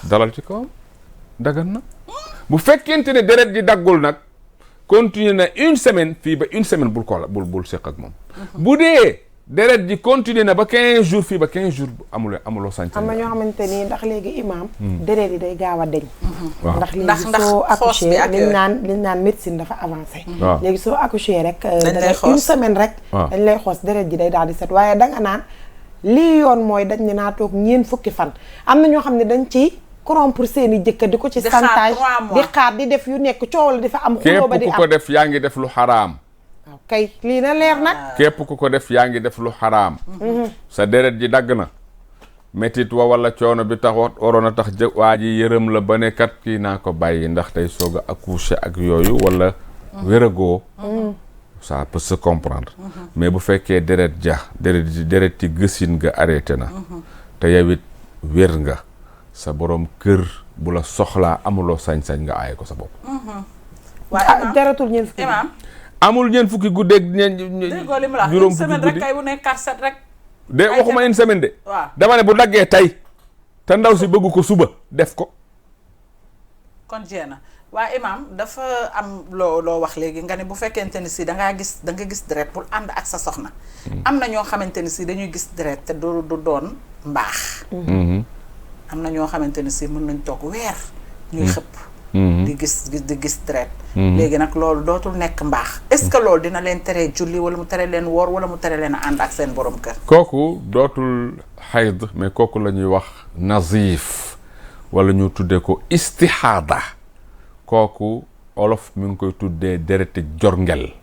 dalal ci kawam dagan na bu fekkente ne deret ji daggul nag continuer na une semaine fii ba une semaine bul ko la bul seq ak moom bu dee deret ji continuer na ba 15 jours fii ba 15 jours amuloo sañ am na ñoo xamante ni ndax léegi imaam deret yi day gaaw a deñ waaw ndax léegi soo accouché liñ naan médecine dafa avancé waaw léegi soo accouché rek xoos une semaine rek dañ lay xoos deret ji day daal di set waaye danga naan lii yoon mooy dañ ne naa toog ñeent fukki fan am na ñoo xam ne dañ ci corrompre seeni jëkkër di ko ci chantage di xaar di def yu nekk coow la di fa am xuloo ba di am képp ku ko def yaa ngi def lu xaraam waaw kay lii na leer nag képp ku ko def yaa ngi def lu xaraam sa deret ji dagg na métit wa wala coono bi tax waroon a tax waa ji yërëm la ba ne kat kii naa ko bàyyi ndax tey soog a accoucher ak yooyu wala wéragoo ça peut se comprendre mais bu fekkee deret ci gësin nga arrêté na te yow it wér nga sa borom kër bu la soxlaa amuloo sañ-sañ nga aaye ko sa bopp waaye jaratul ñeent fukki imaam amul ñeent fukki guddeeg déggoo li mu la juróom une fukki semaine rek guddi kay bu nekk 4-7 rek de waxuma une semaine de waaw dama ne bu daggee tey te ndaw si bëgg ko suba def ko kon jeena waaye imaam dafa am loo wax léegi nga ne bu fekkente ni si da nga gis deret bul ànd ak sa soxna am na ñoo xamante ni si dañuy gis deret te du doon mbaax am na ñoo xamante ni si mën nañ toog weer ñuy xëpp di gis deret léegi nag loolu dootul nekk mbaax est-ce que loolu dina leen teree julli wala mu tere leen woor wala mu tere leen a ànd ak seen borom kër kooku dootul xayd mais kooku la ñuy wax nazif wala ñu tuddee ko istixaada kooku olof mi ngi koy tuddee dereti jorngel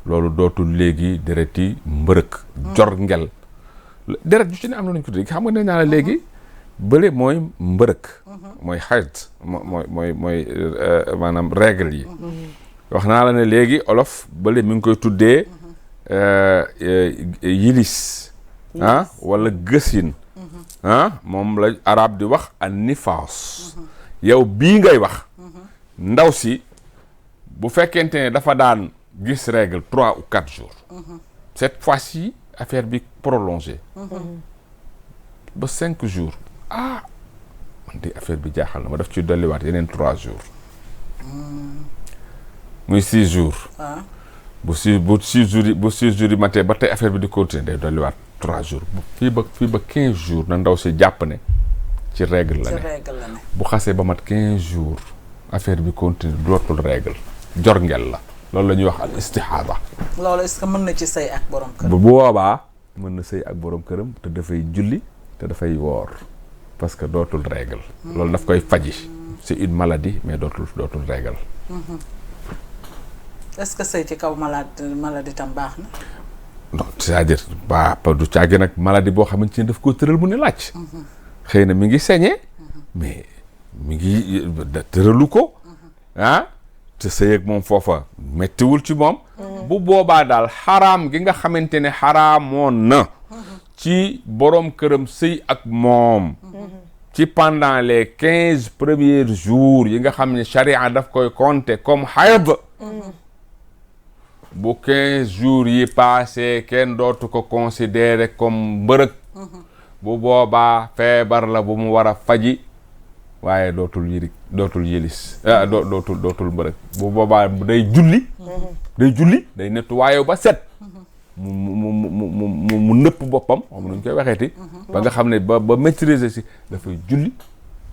loolu dootul léegi dereti mbërëk jorngel deret ju ci ne am na nañu ko tuddee xam nga ne naa la léegi bële mooy mbërëk mooy xayd mooy maanaam règle yi wax naa la ne léegi olof bële mi ngi koy tuddee yilis wala gësin moom la arab di wax an nifaas yow bii ngay wax ndaw si bu fekkente ne dafa daan gis règle 3 ou 4 jours cette fois-ci affaire bi prolongée ba 5 jours man de affaire bi jaaxal na ma daf ci dolliwaat yeneen 3 jours muy 6 jours bu 6 jours yi matee ba tey affaire bi di continuer day dolliwaat 3 jours fii ba 15 jours na ndaw si jàpp ne ci règle la ne bu xasee ba mat 15 jours affaire bi continue dootul règle jorngel la loolu la ñuy wax al istixaada loolu est-ce que mën na ci sëy ak borom kër bu boobaa mën na sëy ak borom këram te dafay julli te dafay woor parce que dootul règle loolu daf koy faji c'est une maladie mais dootul règle est-ce que sëy ci kaw maladie tam baax na non c'est-à-dire du caagi nag maladie boo xamante ne daf koo tëral mu ne laaj xëy na mi ngi saigné mais mi ngi tëralu ko te sëy ak moom foofa mettiwul ci moom bu boobaa daal xaraam gi nga xamante ne xaraamoon na ci borom këram sëy ak moom ci pendant les 15 premiers jours yi nga xam ne charia daf koy compter comme hayd bu 15 jours yi passé kenn dootu ko considérer comme mbërëg bu boobaa feebar la bu mu war a faji waaye dootul yëlis dootul mbërëg bu boobaa day julli day nettoyé ba set mu nëpp boppam xam nuñ koy waxeeti ba nga xam ne ba maîtriser si dafay julli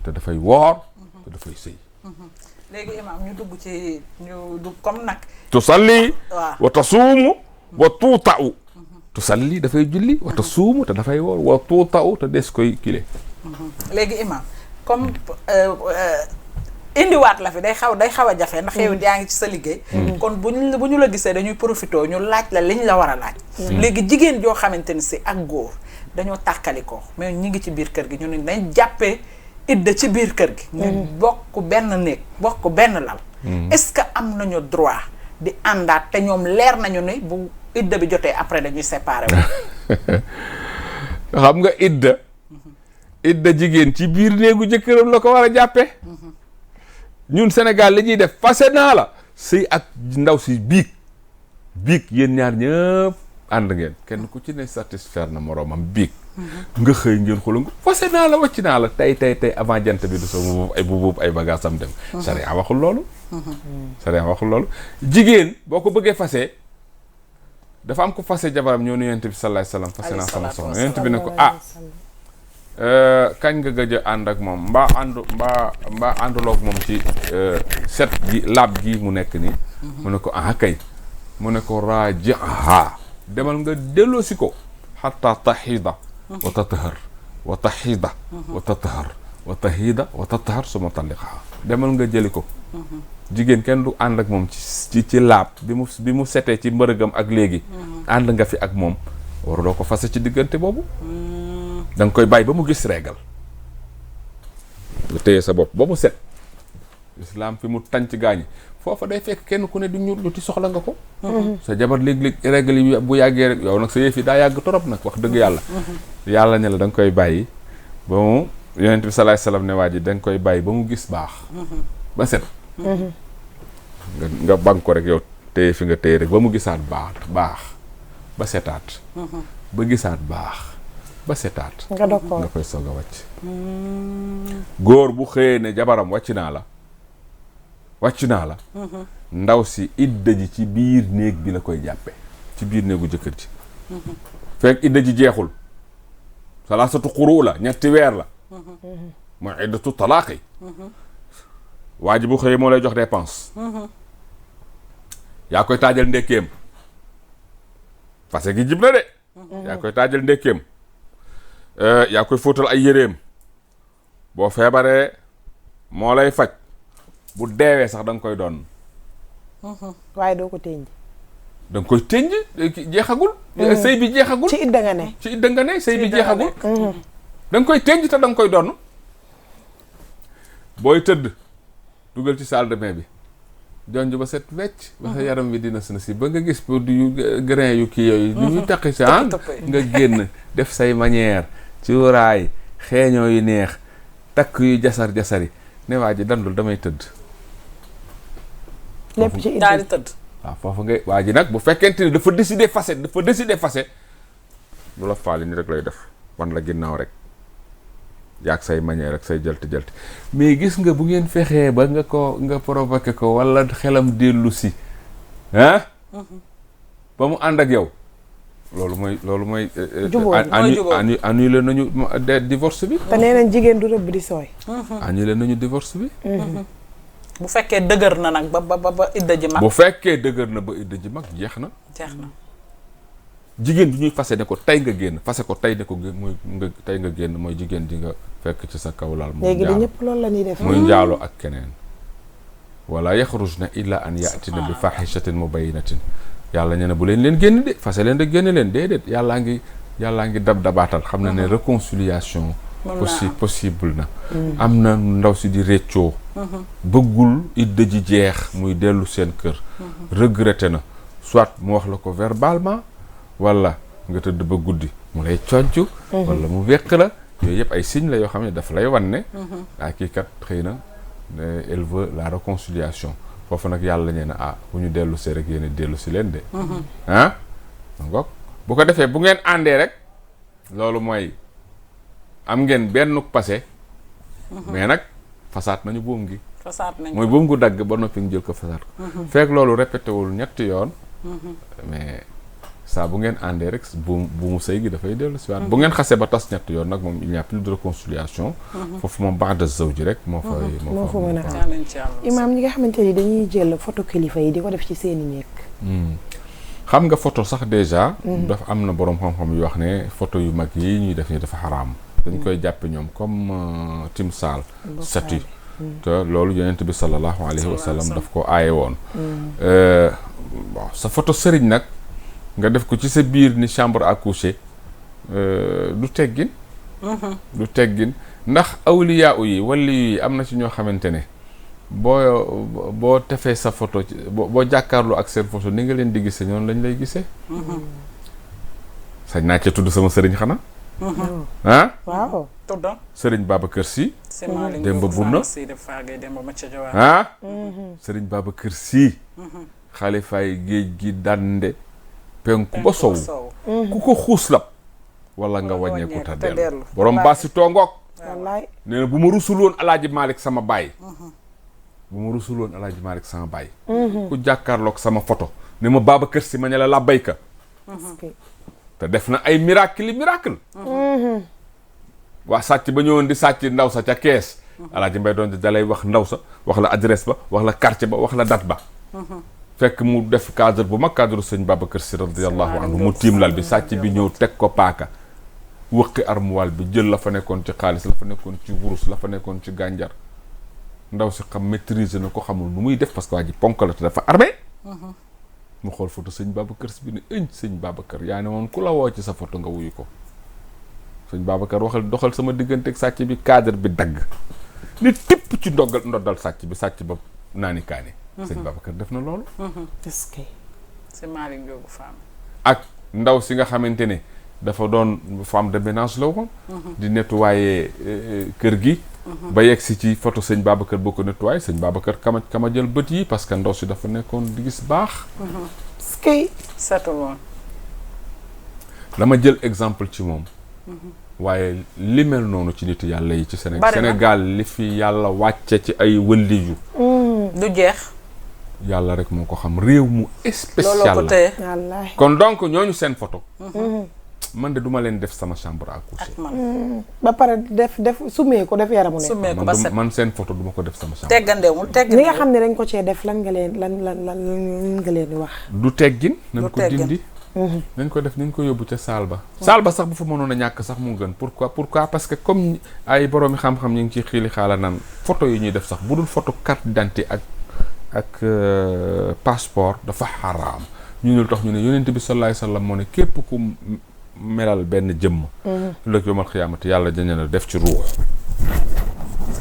te dafay woor te dafay sëy léegi imaam ñu dugg comme nag tusalli wa tasuumu wa tuuta'u tusalli dafay julli wa tasuumu te dafay woor wa tuuta'u te des koy kile léegi imaam comme indiwaat la fi day xaw a jafe ndax yow yaa ngi ci sa liggéey kon bu ñu la gisee dañuy profité ñu laaj la liñ la war a laaj léegi jigéen joo xamante ni si ak góor dañoo tàkkalikoo mais ñi ngi ci biir kër gi ñu ne dañ jàppee idda ci biir kër gi ñu bokk benn néeg bokk benn lal est-ce que am nañu droit di àndaat te ñoom leer nañu ne bu idda bi jotee après dañuy séparé xam nga idda jigéen ci biir néegu jëkkëram la ko war a jàppe ñun Sénégal li ñuy def fase naa la sëy ak ndaw si biig biig yéen ñaar ñëpp ànd ngeen kenn ku ci ne satisfaire na moroomam biig nga xëy ngeen xool nga fase naa la wàcc naa la tey avant jant bi du so bu ay bagage am dem sariya waxul loolu sariya waxul loolu jigéen boo ko bëggee fase dafa am ko fase jabaram ñëw ne yonent bi sallallahu alayhi wasallam fase naa sama soxna yonent bi ne ko kañ nga gëj a ànd ak moom mbaa ànduloog moom ci set gi laab gi mu nekk nii mu ne ko kay mu ne ko raajiha demal nga delloosi ko xatta taxiida wa tatahar wa taxiida wa tatahar wa taxiida wa tatahar suma talliqaha demal nga jëli ko jigéen kenn du ànd ak moom ci laab bi mu setee ci mbërëgam ak léegi ànd nga fi ak moom waruloo ko fase ci diggante boobu da nga koy bàyyi ba mu gis régal nga téye sa bopp ba mu set islam fi mu tànc gaañi foofa day fekk kenn ku ne du ñuul lu ti soxla nga ko sa jabar léeg-léeg régal yi bu yàggee rek yow nag sa yëf yi daa yàgg torop nag wax dëgg yàlla ne la da nga koy bàyyi ba mu yonent bi salaay salaam ne waa ji da nga koy bàyyi ba mu gis baax ba set nga bank ko rek yow téye fi nga téye rek ba mu gisaat baax ba setaat ba gisaat baax ba setaat nga koy soog a wàcc góor bu xëyee ne jabaram wàcc naa la ndaw si idda ji ci biir néeg bi la koy jàppe ci biir néegu jëkkër ji fekk idda ji jeexul salaasatu xuru la 3 weer la mooy iddatu talaaqi waa ji bu xëyee moo lay jox dépense yaa koy taajal ndekkeem fase gi jib na de yaa koy taajal ndekkeem yaa koy fóotal ay yéreem boo feebaree moo lay faj bu deewee sax da nga koy doon waaye doo ko tënj da nga koy tënj jeexagul sëy bi jeexagul ci idda nga ne sëy bi jeexagul da nga koy tënj te da nga koy doon booy tëdd dugal ci salle de bain bi jonj ba set wecc ba sa yaram bi dina si ba nga gis produit yu grain yu kii yooyu ni muy taqi sa nga génn def say manière ci wuraay xeeñoo yu neex takk yu jasar-jasari ne waa ji dandul damay tëdd lépp ci daal di tëdd waaw foofu ngay waa ji nag bu fekkente ni dafa décider fase lu la faali ni rek lay def wan la ginnaaw rek yaag say manière rek say jëlt mais gis nga bu ngeen fexee ba nga provoqué ko wala xelam dellu si ba mu ànd ak yow loolu mooy annulé nañu divorce bi te nee nañ jigéen du rëbb di sooy annulé nañu divorce bi bu fekkee dëgër na nag ba idda ji mag bu fekkee dëgër na ba idda ji mag jeex na jigéen bi ñuy fase ne ko tey nga génn fase ko tey ne ko mooy tey nga génn mooy jigéen ji nga fekk ci sa kaw laal léegi di ñëpp loolu la ñuy def muy njaaloo ak keneen wala yaxrujna illa an yatina bi fahishatin mubayyinatin yàlla ñu ne bu leen génn de fase leen de génn leen déedéet yàllaa ngi dabaatal xam na ne réconciliation possible na am na ndaw si di réccoo bëggul idda ji jeex muy dellu seen kër regretté na soit mu wax la ko verbalement wala nga tëdd ba guddi mu lay conc wala mu wéq la yooyu yëpp ay signe la yoo xam ne daf lay wan ne kii kat xëy na elle veut la réconciliation foofu nag yàlla ñee ne bu ñu dellu see rek yéen dellu si leen de ngoog bu ko defee bu ngeen àndee rek loolu mooy am ngeen benn passé mais nag fasaat nañu buum gi mooy buum gu dagg ba noppi nga jël ko fasaat ko fekk loolu répété wul 3 yoon mais saa bu ngeen àndee rek bu mu sëy gi dafay dellu si waat bu ngeen xasee ba tas 3 yoon nag moom il n'y a plus de réconciliation foofu moom ba'da zawji rek moo fa mën a am imaam ñi nga xamante ni dañuy jël photo kilifa yi di ko def ci seeni néeg xam nga photo sax déjà dafa am na boroom xam-xam yu wax ne photo yu mag yi ñuy def ni dafa xaraam dañ koy jàppe ñoom comme timsaal statue te loolu yonent bi sallallahu alayhi wa sallam daf ko aaye woon bon sa photo sëriñ nag nga def ko ci sa biir ni chambre à coucher du teggin ndax awliyaa yi wali yi am na ci ñoo xamante ne boo tefee sa photo boo jàkkaarloo ak seen photo ni nga leen di gisee ñoom lañ lay gisee sañ naa ca tudd sama sëriñ xanaa waaw sëriñ Babacar Sy Demba Bunna sëriñ Babacar Sy xalifaay géej gi dande penku ba sow ku ko xuus la wala nga wàññeeku te dellu borom baasi toongook wallaay nee na bu ma rusul woon alaaji Malick sama baay bu ma rusul woon alaaji Malick sama baay ku jàkkaarloog sama photo ne ma Babacar Sy ma ne la labbayka te def na ay miracle waa sàcc ba ñëwoon di sàcc ndaw sa ca kees alaaji Mbay doon dalay wax ndaw sa wax la adresse ba wax la quartier ba wax la date ba fekk mu def cadre bu mag cadre sëñ Babacar Sy radiyallahu anhu mu tiim lal bi sàcc bi ñëw teg ko paaka wëqi armuwaal bi jël la fa nekkoon ci xaalis la fa nekkoon ci wurus la fa nekkoon ci gànjar ndaw si xam maîtriser na ko xamul nu muy def parce que waa ji ponk la te dafa armé mu xool photo sëñ Babacar Sy bi ne ëñ sëñ Babacar yaa ne woon ku la woo ci sa photo nga wuyu ko sëñ Babacar waxal doxal sama digganteeg sàcc bi cadre bi dagg ni tipp ci ndoddal sàcc bi sàcc ba naani kaani sëñ Babacar def na loolu est-ce que c'est Malick Ndiogou Fam ak ndaw si nga xamante ne dafa doon femme de ménage la woon di nettoyer kër gi ba yegg si ci photo sëñ Babacar boo ko nettoyer sëñ Babacar kama jël bët yi parce que ndaw si dafa nekkoon di gis baax est-ce que setul woon dama jël exemple ci moom waaye li mel noonu ci nit yàlla yi ci Sénégal li fi yàlla wàcce ci ay wëlli yu du jeex yàlla rek moo ko xam réew mu spécial looloo ko téye wallaahi kon donc ñooñu seen photo man de duma leen def sama chambre à coucher ba pare def sumee ko def yaramu ne summee ko ba set man seen photo duma ko def sama chambre teggandewul li nga xam ne dañ ko cee def lan nga leen lan nga leen di wax du teggin nañ Du ko teggin. dindi nañ ko def nañ ko yóbbu ca saal ba saal ba sax bu fa mënoon a ñàkk sax mu gën pourquoi parce que comme ay boroomi xam-xam ñu ngi ciy xiili xaala naan photo yi ñuy def sax bu dul photo carte d'identité ak passeport dafa xaraam ñu ne lu tax ñu ne yonent bi sallallahu alayhi wasallam moo ne képp ku melal benn jëmm lëg yomal xiyaamati yàlla dañu la def ci ruux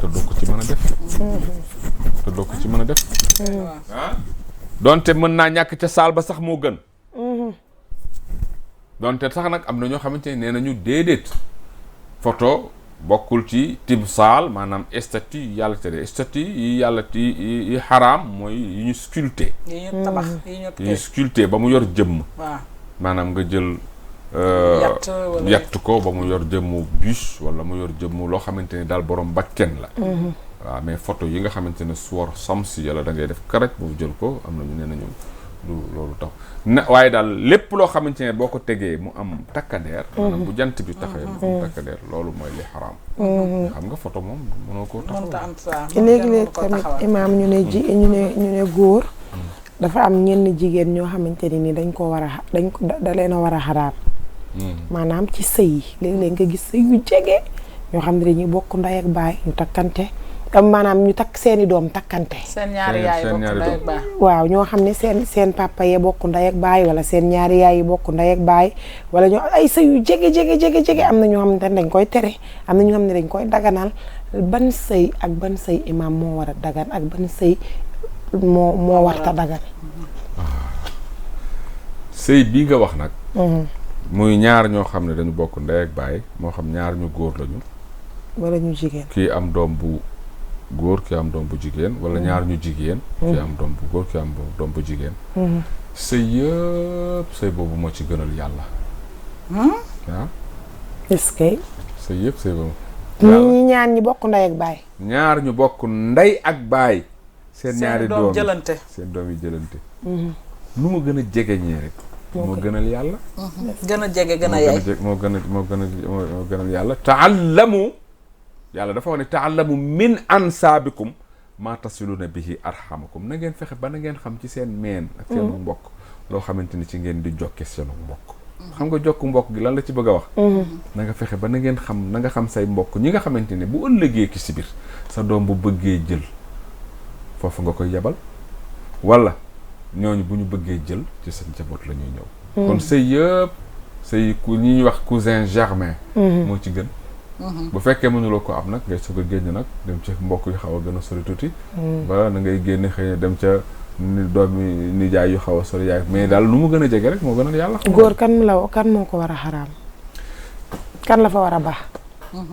te doo ko ci mën a def donte mën naa ñàkk ca saal ba sax moo gën donte sax nag am na ñoo xamante ne nee nañu déedéet photo bokkul ci tib saal maanaam statue yi yàlla tere statue yi yàlla yi xaraam mooy yi ñu sculpté yi ñu tabax yi ñu sculpté ba mu yor jëmm waaw maanaam nga jël yatt ko ba mu yor jëmmu bus wala mu yor jëmmu loo xamante ne daal borom bakken la waaw mais photo yi nga xamante ne suwar samsi yàlla da ngay def karaj boobu jël ko am nañu nee nañu du loolu tax na waaye daal lépp loo xamante ne boo ko tegee mu am takkandeer maanaam bu jant bi taxawee mu am takkandeer loolu mooy li xaraam xam nga photo moom mënoo koo taxaw léegi-léegi tamit imaam ñu ne góor dafa am ñenn jigéen ñoo xamante ne ni dañ ko war a da leen a war a xaraam maanaam ci sëy yi léeg-léeg nga gis sëy yu jege ñoo xam ne dañuy bokk ndey ak baay ñu takkante maanaam ñu takk seeni doom takkante seen ñaari yaay bokk ndey ak baay waaw ñoo xam ne seen papa yee bokk ndey ak baay wala seen ñaari yaay yi bokk ndey ak baay wala ñoo ay sëy yu jege am na ñoo xam ne dañ koy tere am na ñoo xam ne dañ koy daganal ban sëy ak ban sëy imaam moo war a dagan ak ban sëy moo warta dagan sëy bii nga wax nag muy ñaar ñoo xam ne dañu bokk ndey ak baay moo xam ñaar ñu góor lañu wala ñu jigéen kii am doom bu góor kii am doom bu jigéen wala ñaar ñu jigéen kii am doom bu góor kii am doom bu jigéen sëy yëpp sëy boobu moo ci gënal yàlla waaw est-ce que sëy yëpp sëy boobu ñi ñaar ñi bokk ndey ak baay ñaar ñu bokk ndey ak baay seen ñaari doom jëlante seen doom yi jëlante nu mu gën a jegeñee rek moo gënal yàlla gën a jege gën a yaay moo gënal yàlla taallamu yàlla dafa wax ne taallamu min ansaabikum maa tasiluna bihi arhamakum na ngeen fexe ba na ngeen xam ci seen meen ak seenu mbokk loo xamante ni ci ngeen di jokke seenu mbokk xam nga jokk mbokk gi lan la ci bëgg a wax na nga fexe ba na ngeen xam na nga xam say mbokk ñi nga xamante ne bu ëllëgee ki si biir sa doom bu bëggee jël foofu nga koy yebal wala ñooñu bu ñu bëggee jël ci sa njaboot la ñuy ñëw kon sëy yëpp sëy ku ñi ñuy wax cousin germain moo ci gën bu fekkee mënuloo ko am nag ngay soog a génn nag dem ci mbokk yu xaw a gën a sori tuuti ba na ngay génn xëy na dem ca doomi nijaay yu xaw a sori yaay mais daal nu mu gën a jege rek moo gënal yàlla góor kan moo ko war a xaraam kan la fa war a baax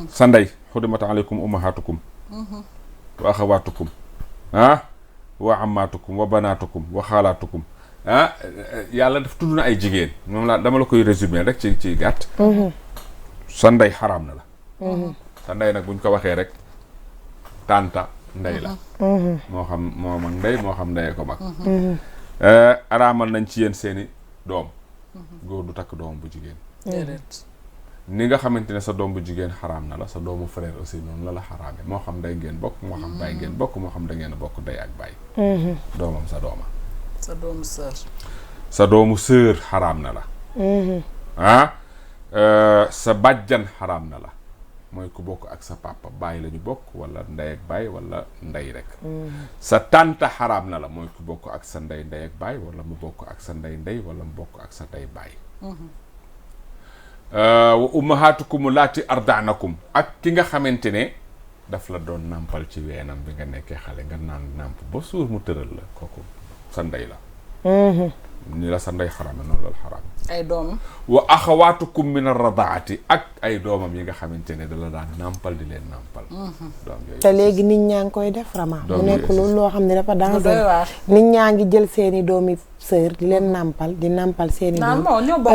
sa ndey xudimata aleykum ummahatukum wa axawatukum wa amaatukum wa banaatukum wa xaalaatukum yàlla daf tudd na ay jigéen moom laa dama la koy résumer rek ci gàtt sa ndey xaraam na la sa ndey nag buñ ko waxee rek tànta ndey la moo xam moo mag ndey moo xam ndeyee ko mag araamal nañ ci yéen seeni doom góor du takk doom bu jigéen ni nga xamante ne sa doom bu jigéen xaraam na la sa doomu frère aussi noonu la xaraame moo xam ndey ngeen bokk moo xam baay ngeen bokk moo xam da ngeen bokk ndey ak baay doomam sa dooma sa doomu sœur sa doomu sœur xaraam na la sa bàjjan xaraam na la mooy ku bokk ak sa papa baay la ñu bokk wala ndey ak baay wala ndey rek sa tànta xaraam na la mooy ku bokk ak sa ndey ak baay wala mu bokk ak sa ndey wala mu bokk ak sa ndey baay wa ummahatukum laati arda'nakum ak ki nga xamante ne daf la doon nàmpal ci weenam bi nga nekkee xale nga naan nàmp ba suur mu tëral la kooku sa ndey la ni la sa ndey xaraame noonu la xaraame ay doomam wa axawaatukum min ar-radaati ak ay doomam yi nga xamante ne da la daan nàmpal di leen nàmpal doom yooyu te léegi nit ñaa ngi koy def Rama mu nekk loolu loo xam ne dafa dangereux nit ñaa ngi jël seeni doomi sœur di leen nàmpal di nàmpal seeni doom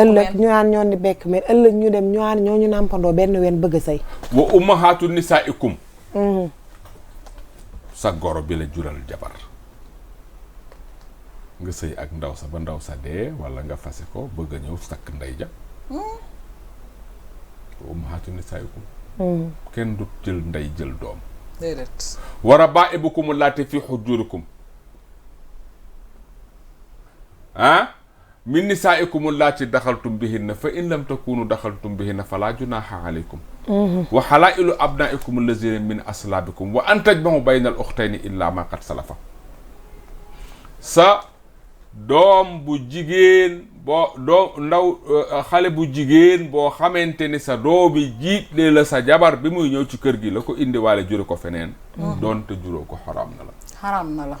ëllëg ñu naan ñoon di bekk mais ëllëg ñu dem ñu naan ñooñu nàmpandoo benn ween bëgg a sëy wa ummahaatu nisaikum sa goro bi la jural jabar nga sëy ak ndaw sa ba ndaw sa dee wala nga fase ko bëgg a ñëw sakk ndey ja ummahaatu nisaikum kenn du jël ndey jël doom déedéet wa rabaa'ibukum allaati fi hujurikum min nisaikum allaati daxaltum bihinna fa in lam takunu daxaltum bihinna fala junaha alaykum wa halailu abnaikum allazina min aslaabikum wa an tajma'u bayna al ukhtayni illa ma qad salafa sa doom bu jigéen boo ndaw xale bu jigéen boo xamante ni sa doomi jiitle la sa jabar bi muy ñëw ci kër gi la ko indi waale jure ko feneen doonte juróo ko xaraam na la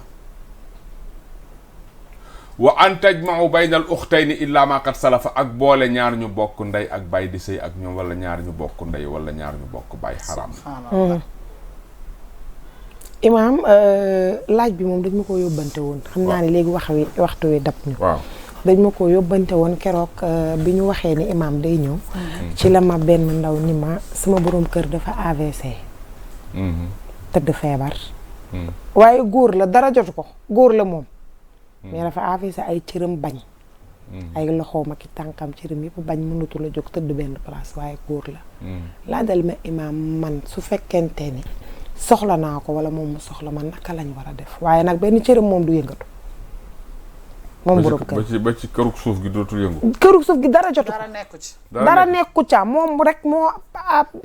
wa an tajma'u bayna al ukhtayni illa ma qad salafa ak boole ñaar ñu bokk ndey ak baay di sëy ak ñoom wala ñaar ñu bokk ndey wala ñaar ñu bokk baay xaraam na Imaam laaj bi moom dañ ma ko yóbbante woon xam naa ne léegi waxtu wi dab ñu waaw dañ ma ko yóbbante woon keroog bi ñu waxee ni imaam day ñëw ci la ma benn ndaw ni ma sama boroom kër dafa AVC tëdd feebar waaye góor la dara jotu ko góor la moom mais dafa AVC ay cëram bañ ay loxoom ak tànkam cëram yëpp bañ mënatu la jóg tëdd benn place waaye góor la laajal ma imaam man su fekkente ni soxla naa ko wala moom mu soxla man naka lañ war a def waaye nag benn cëram moom du yëngatu moom borom kër ba ci kërug suuf gi dootul yëngu kërug suuf gi dara jotu dara nekku ci dara nekku ca moom rek moo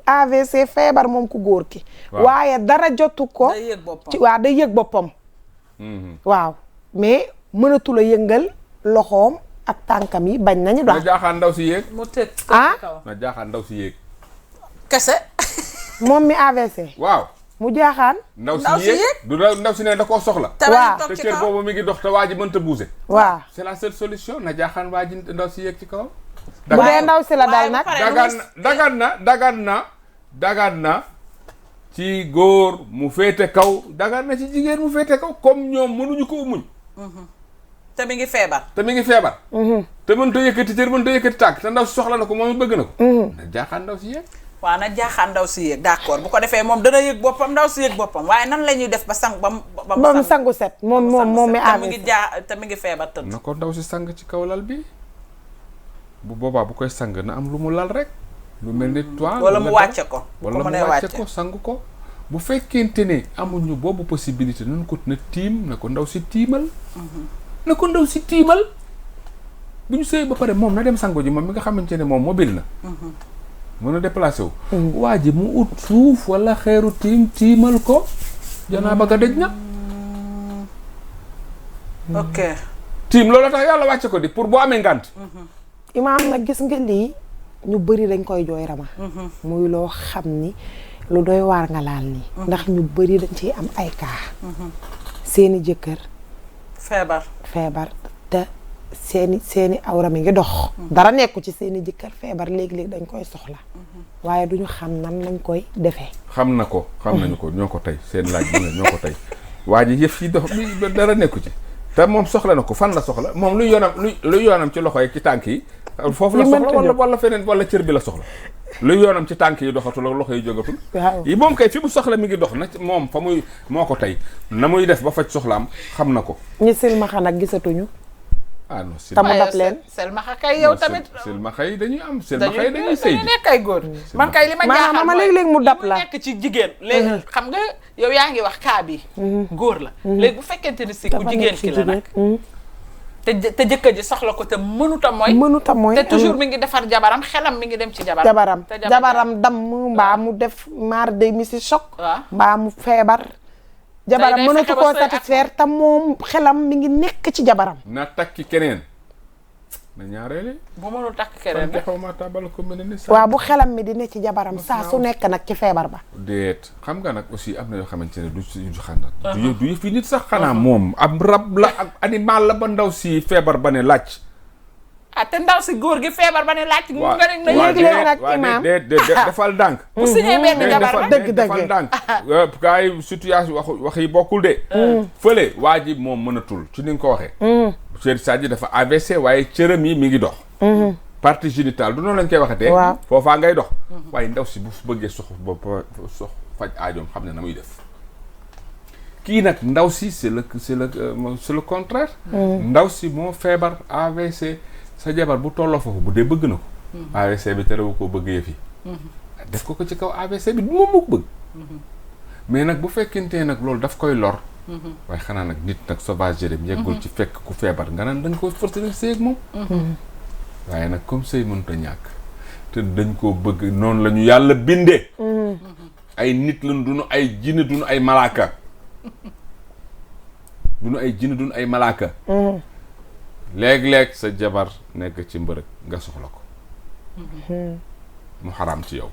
AVC feebar moom ku góor ki waaye dara jotu ko ci waaw day yëg boppam waaw mais mënatu la yëngal loxoom ak tànkam yi bañ nañu daal na jaaxaan ndaw si yéeg mu tëdd na jaaxaan ndaw si yéeg kese moom mi AVC waaw mu jaaxaan ndaw si yéeg du ndaw si ne da koo soxla waaw te cër boobu mi ngi dox te waa ji mënta bouger waaw c'est la seule solution na jaaxaan waa ji ndaw si yéeg ci kawam bu dee ndaw si la dal nag dagan na ci góor mu féete kaw dagan na ci jigéen mu féete kaw comme ñoom mënuñu ko muñ te mi ngi feebar te mënta yëkkati cër mënta yëkkati tànk te ndaw si soxla na ko moom bëgg na ko na jaaxaan ndaw si yéeg waaw na jaaxaan ndaw si yéeg d'accord bu ko defee moom dana yëg boppam ndaw si yëg boppam waaye nan la ñuy def ba sang ba mu sangu set moom mi AVC te mi ngi feebar tëdd na ko ndaw si sang ci kaw lal bi bu boobaa bu koy sang na am lu mu lal rek lu mel ni toile wala mu wàcce ko wala mu wàcce ko sang ko bu fekkente ne amuñu boobu possibilité nañ ko na tiim na ko ndaw si tiimal na ko ndaw si tiimal bu ñu sëy ba pare moom na dem sango ji moom mi nga xamante ne moom mobile na mën a déplacé wu waa ji mu ut suuf wala xeeru tiimal ko janaa ba ga dëj na ok tiim loolu tax yàlla wàcce ko di pour boo amee ngànt imaam nag gis nga lii ñu bëri dañ koy jooy Rama muy loo xam ni lu doy waar nga laal nii ndax ñu bëri dañ ciy am ay cas seeni jëkkër feebar te seeni awra mi ngi dox dara nekku ci seeni jëkkër feebar léegi-léegi dañ koy soxla waaye duñu xam nan lañ koy defee xam nañu ko ñoo ko tey seen laaj bi ñoo ko tey waa ji yëf yi dox bi dara nekku ci te moom soxla na ko fan la soxla moom luy yoonam ci loxo yi ci tànk yi foofu la soxla wala feneen wala cër bi la soxla luy yoonam ci tànk yi doxatul ak loxo yi jógatul yi moom kay fi mu soxla mi ngi dox na moom fa muy moo ko tey na muy def ba faj soxlaam xam na ko ñi silmaxa nag gisatuñu non tamu dab leen silmaxa kay yow tamit silmaxa yi dañuy am silmaxa yi dañuy sëy nekk ay góor man kay li ma jaaxal ma léeg-léeg mu dab la nekk ci jigéen léegi xam nga yow yaa ngi wax kaa bi góor la léegi bu fekkente ni si ku jigéen ki la nag te jëkkër ji soxla ko te mënuta mooy te toujours mi ngi defar jabaram xelam mi ngi dem ci jabaram damm mbaa mu def maar day mi si choc mbaa mu feebar jabaram mënatu koo satisfaire te moom xelam mi ngi nekk ci jabaram na takki keneen na ñaareele bu mënul takk keneen xaw ma tabal ko mel ni waaw bu xelam mi di ne ci jabaram saa su nekk nag ci feebar ba déet xam nga nag aussi am na yoo xamante ne du xanaa du yëf yi nit sax xanaa moom ab rab la ak animal la ba ndaw si feebar ba ne laaj te ndaw si góor gi feebar ba ne laaj mu nga ne na léegi-léegi nag imaam defal dànk bu signé benn jabar dëgg defal dànk kaay situation wax yi bokkul de fële waa ji moom mënatul ci ni nga ko waxee Cheikh Sadji dafa AVC waaye cëram yi mi ngi dox partie génitale du noonu lañ koy waxatee foofaa ngay dox waaye ndaw si bu bëggee sox faj aajoom xam ne na muy def kii nag ndaw si c'est le contraire ndaw si moo feebar AVC sa jabar bu tolloo foofu bu dee bëgg na ko AVC bi terewu koo bëgg yëf yi def ko ci kaw AVC bi moom moo ko bëgg mais nag bu fekkentee nag loolu daf koy lor waaye xanaa nag nit nag sauvage dem yeggul ci fekk ku feebar nga naan dañ ko forcé nag sëy ak moom waaye nag comme sëy mënut a ñàkk te dañ koo bëgg noonu la ñu yàlla bindee ay nit lañ duñu ay jinne duñu ay malaaka léeg-léeg sa jabar nekk ci mbërëg nga soxla ko mu xaraam ci yow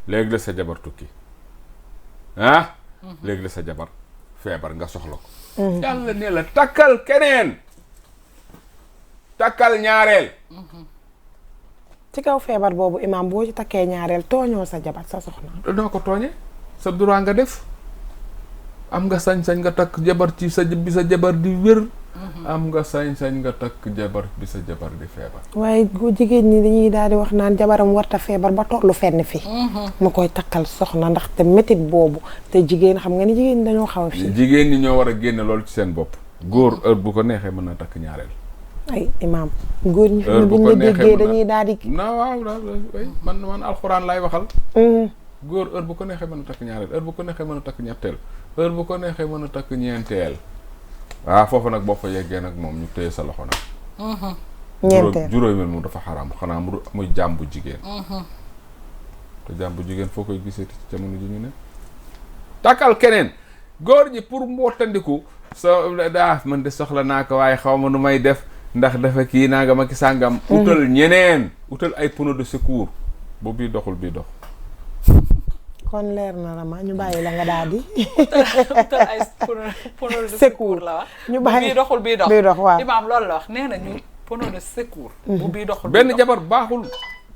léegi la sa jabar tukki léegi la sa jabar feebar nga soxla ko yàlla ne la takkal keneen takkal ñaareel ci kaw feebar boobu imaam boo ci takkee ñaareel tooñoo sa jabar sa soxna doo ko tooñe sa droit nga def am nga sañ-sañ nga takk jabar ci bi sa jabar di wér am nga sañ-sañ nga takk jabar bi sa jabar di feebar waaye gu jigéen ñi dañuy daal di wax naan jabaram warta feebar ba tollu fenn fi mu koy takkal soxna ndax te métit boobu te jigéen xam nga ni jigéen ñi dañoo xaw a fi jigéen ñi ñoo war a génne loolu ci seen bopp góor heure bu ko neexee mën na takk ñaareel ay imaam góor ñi fi ne buñ la déggee dañuy daal di waaw man alxuraan laay waxal góor heure bu ko neexee mën a takk ñaareel heure bu ko neexee mën a takk ñetteel heure bu ko neexee mën a takk ñeenteel waaw foofu nag boo fa yeggee nag moom ñu téye sa loxo nag ñeenteel juróomi moom dafa xaraam xanaa muy jàmbu jigéen te jàmbu jigéen foo koy gisee ci jamono ji ñu ne takkal keneen góor ñi pour mbootandiku man de soxla naa ko waaye xaw ma nu may def ndax dafa kii naa nga ma ki sàngam utal ñeneen utal ay pneu de secours bu bii doxul bii dox kon leer na la ma ñu bàyyi la nga daal di utal ay pneu de secours la wax ñu bàyyi bii doxul bii dox waaw imaam loolu la wax nee na ñu pneu de secours bu bii doxul benn jabar baaxul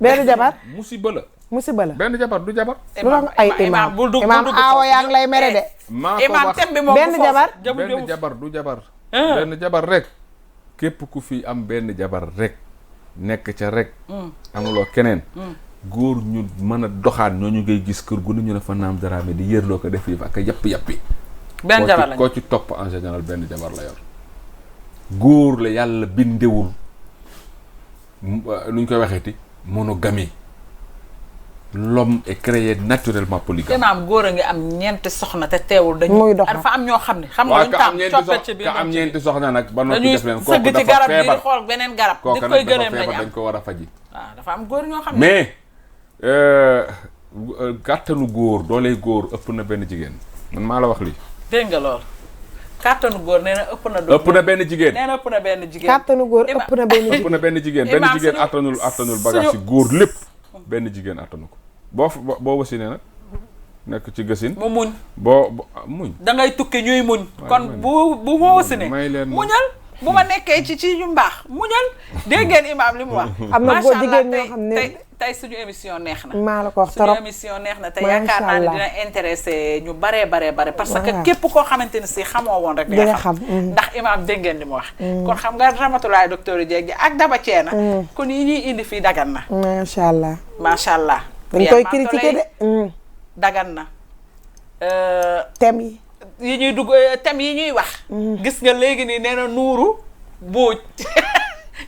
benn jabar musiba la benn jabar du jabar lu tax ay imaam aawo yaa ngi lay mere de imaam tem bi moom benn jabar benn jabar du jabar benn jabar rek képp ku fi am benn jabar rek nekk ca rek amuloo keneen góor ñu mën a doxaan ñooñu ngay gis kër gu ne ñu ne fa naam daraame di yërloo ko def yi ak yàpp-yàppi benn jabar la koo ci topp en général benn jabar la yor góor la yàlla bindewul nu ñu koy waxeeti monogamie l'homme est créé naturellement polygame. imaam góor a ngi am ñeenti soxna te teewul dañu. muy dox dafa am ñoo xam ne. xam nga luñ taam coppet ci biir ka am ñeenti soxna nag. ba noppi def leen kooku dafa feebar dañuy sëgg ci garab yi di xool beneen garab. di koy gëneem lañu am dañ ko war a faji. waaw dafa am góor ñoo xam ne. mais kàttanu góor dooley góor ëpp na benn jigéen man maa la wax lii. dégg nga lool. kàttanu góor nee na ëpp na. ëpp na benn jigéen nee na ëpp na benn jigéen. kàttanu góor ëpp na benn jigéen. ëpp na benn jigéen benn jigéen attanul bagage yi góor lépp benn jigéen attanu ko boo wasinee nag nekk ci gësin mu muñ boo muñ da ngay tukki ñuy muñ kon bu moo wasinee muñal bu ma nekkee ci yu mbaax muñal dégg ngeen imaam li mu wax am na góor jigéen ñoo xam ne tey suñu émission neex na. maa la ko wax suñu trop émission neex na te Macha yaakaar naa ne Allah. dina intéressé ñu bare parce que Waaw. képp koo xamante ne si xamoo woon rek di nga nga xam. xam ndax imaam dégg ngeen li mu wax kon xam nga Ramatulaay docteur Dieg gi ak Daba Ceena kon yi ñuy indi fii dagan na macha allah. macha allah dañ koy critiquer de. dagan na thème yi. yi ñuy dugg thème yi ñuy wax gis nga léegi nii nee na nuuru buuj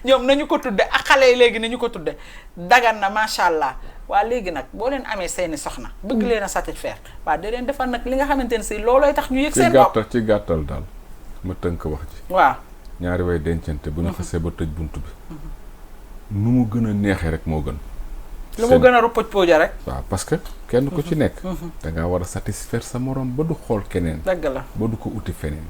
ñoom nañu ko tudde ak xale yi léegi nañu ko tudde dagan na macha allah waa léegi nag boo leen amee seeni soxna bëgg leen a satisfaire waa da leen defal nag li nga xamante ne si loolooy tax ñu yëg seen bopp ci gàttal daal ma tënk wax ji waaw ñaari way dencante bu ñu xasee ba tëj bunt bi nu mu gën a neexee rek moo gën lu mu gën a ruppoj pooja rek waaw parce que kenn ku ci nekk da ngaa war a satisfaire sa morom ba du xool keneen dëgg la ba du ko uti feneen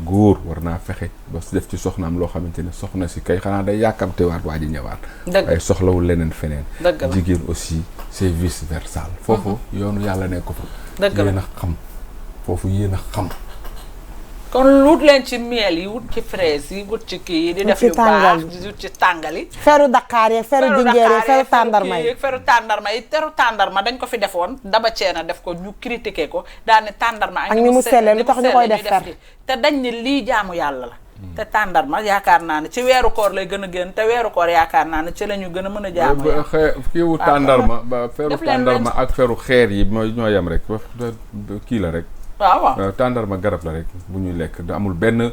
góor war naa fexe ba def ci soxnaam loo xamante ne soxna si kay xanaa day yàkkamte waat waa ji ñëwaat dëgg ay soxlawul leneen feneen dëgg la jigéen aussi c'est vice versa foofu yoonu yàlla nekk ko fa dëgg la yéen a xam foofu yéen a xam kon wut leen ci miel yi wut ci fraise yi wut ci kii yi di def yu baax di wut ci tàngal yi feru Dakar yeeg feru jinjeer yeeg feru tàndarma yi. feru tàndarma yi teru tàndarma dañ ko fi defoon Daba Ceena def ko ñu critiqué ko daane tàndarma ak ni mu sellee lu tax ñu koy def fer te dañ ne lii jaamu yàlla la te tàndarma yaakaar naa ne ci weeru koor lay gën a gën te weeru koor yaakaar naa ne ci la ñu gën a mën a jaamu yàlla kiiwu tàndarma ba feru def leen tàndarma ak feru xeer yi ñoo yem rek kii la rek waaw tàndarma garab la rek bu ñuy lekk da amul benn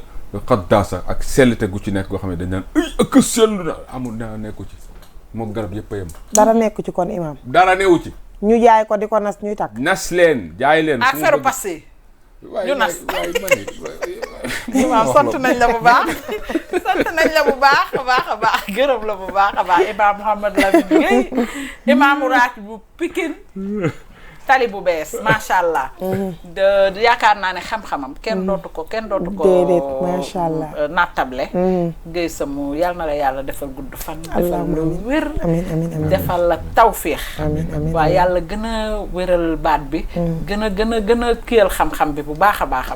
xaddaasa ak sellite gu ci nekk goo xam ne dañ naan ay ak sellu na amul na nekku ci moom garab yëpp a yem dara nekku ci kon imam dara newu ci ñu jaay ko di ko nas ñuy takk. nas leen jaay leen ak feru passé waay ñu nas. waay imaam sant nañ la bu baax sant nañ la bu baax a baax gërëm la bu baax a baax imaam Mouhamed Lamine Gueye imaamu raat bu Pikine tali bu bees macha allah. de yaakaar naa ne xam-xamam kenn dootu ko déedéet macha allah nattable. Gueye Samou yal na la yàlla defal gudd fan. allahumma defal la wér. amiin defal la tawféex. amiin waaw yàlla gën a wéral baat bi. gën a kiyal xam-xam bi bu baax a baax.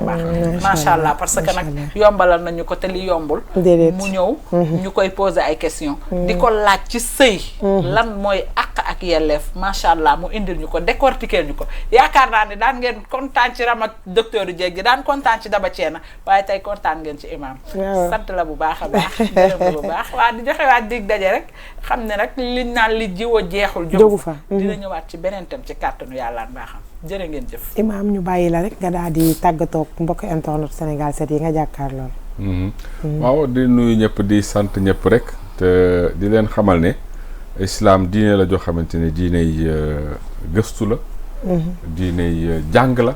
macha allah parce que nag yombalal nañu ko te li yombul. déedéet mu ñëw. ñu koy poser ay questions. di ko laaj ci sëy. lan mooy àq ak yelleef macha allah mu indil ñu ko décortiquer ñu ko yaakaar naa ne daan ngeen kontaan ci Ramat docteur Dieg gi daan kontaan ci Daba Ceena waaye tey kontaan ngeen ci imam sant la bu baax a baax gërëm la bu baax waa di joxe waat dig daje rek xam ne rek liñ naan li jiwo jeexul jógu fa dina ñëwaat ci beneen tam ci kàttanu yàlla baaxam jërë ngeen jëf imam ñu bàyyi la rek nga daal di tàggatoo mbokk internet Sénégal 7 yi nga jàkkaar lool waaw di nuyu ñëpp di sant ñëpp rek te di leen xamal ne islam diine la joo xamante ne diiney gëstu la diiney jàng la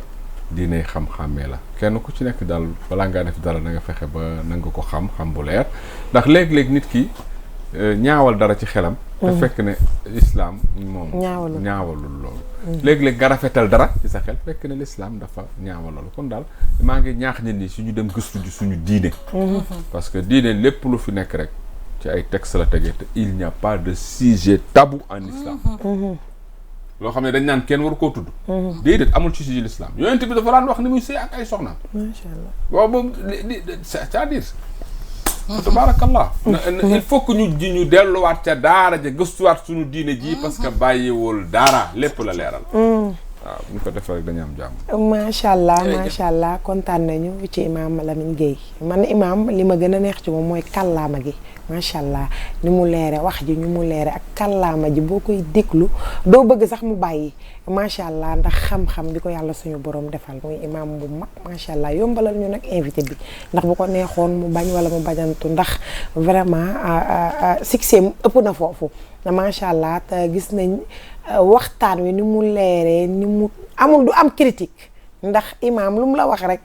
diiney xam-xàmmee la kenn ku ci nekk daal balaa ngaa def dara na nga fexe ba na nga ko xam bu leer ndax léeg-léeg nit ki ñaawal dara ci xelam te fekk ne islam moom ñaawalul loolu léeg-léeg nga rafetal dara ci sa xel fekk ne l'islam dafa ñaawal loolu kon daal maa ngi ñaax nit ñi suñu dem gëstu ji suñu diine parce que diine lépp lu fi nekk rek ci ay texte la tegee te il n'y a pas de sujet tabou en islam loo xam ne dañ naan kenn waru koo tudd déedéet amul ci sujet l'islam yonent bi dafa daan wax ni muy sëy ak ay soxnaam macha allah waaw boobu c'est-à-dire tabarakallah il faut que ñu delluwaat ca daara ja gëstuwaat suñu diine ji parce que bàyyiwul dara lépp la leeral waaw bu ñu ko defee rek dañu am jàmm macha allah kontaan nañu ci imam Lamine Gueye man imam li ma gën a neex ci moom mooy kàllaama gi macha allah ni mu leere wax ji ñu mu leere ak kàllaama ji boo koy déglu doo bëgg sax mu bàyyi macha allah ndax xam-xam bi ko yàlla suñu borom defal muy imam bu mag macha allah yombalal ñu nag invité bi ndax bu ko neexoon mu bañ wala mu bañantu ndax vraiment succès mu ëpp na foofu macha allah te gis nañ waxtaan wi ni mu leeree ni mu amul du am critique ndax imam lu mu la wax rek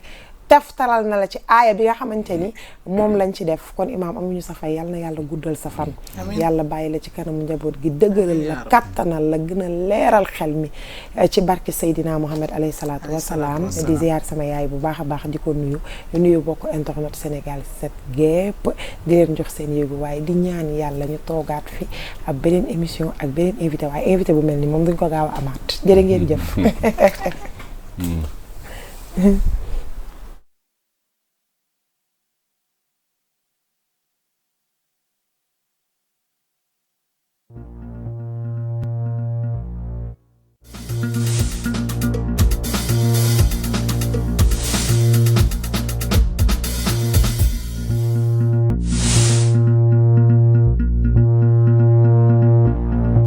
taftaral na la ci aaya bi nga xamante ni moom lañ ci def kon imaam amuñu sa fay yàlla na yàlla guddal sa fan yàlla bàyyi la ci kanam njaboot gi dëgëral la kattanal la gën a leeral xel mi ci barke Seydina Muhammad alayhi salaatu wasalaam di ziyaar sama yaay bu baax a baax di ko nuyu bokk internet Sénégal 7 gépp di leen jox seen yéegu waaye di ñaan yàlla ñu toogaat fi ak beneen émission ak beneen invité waaye invité bu mel ni moom duñ ko gaaw a amaat jërë ngeen jëf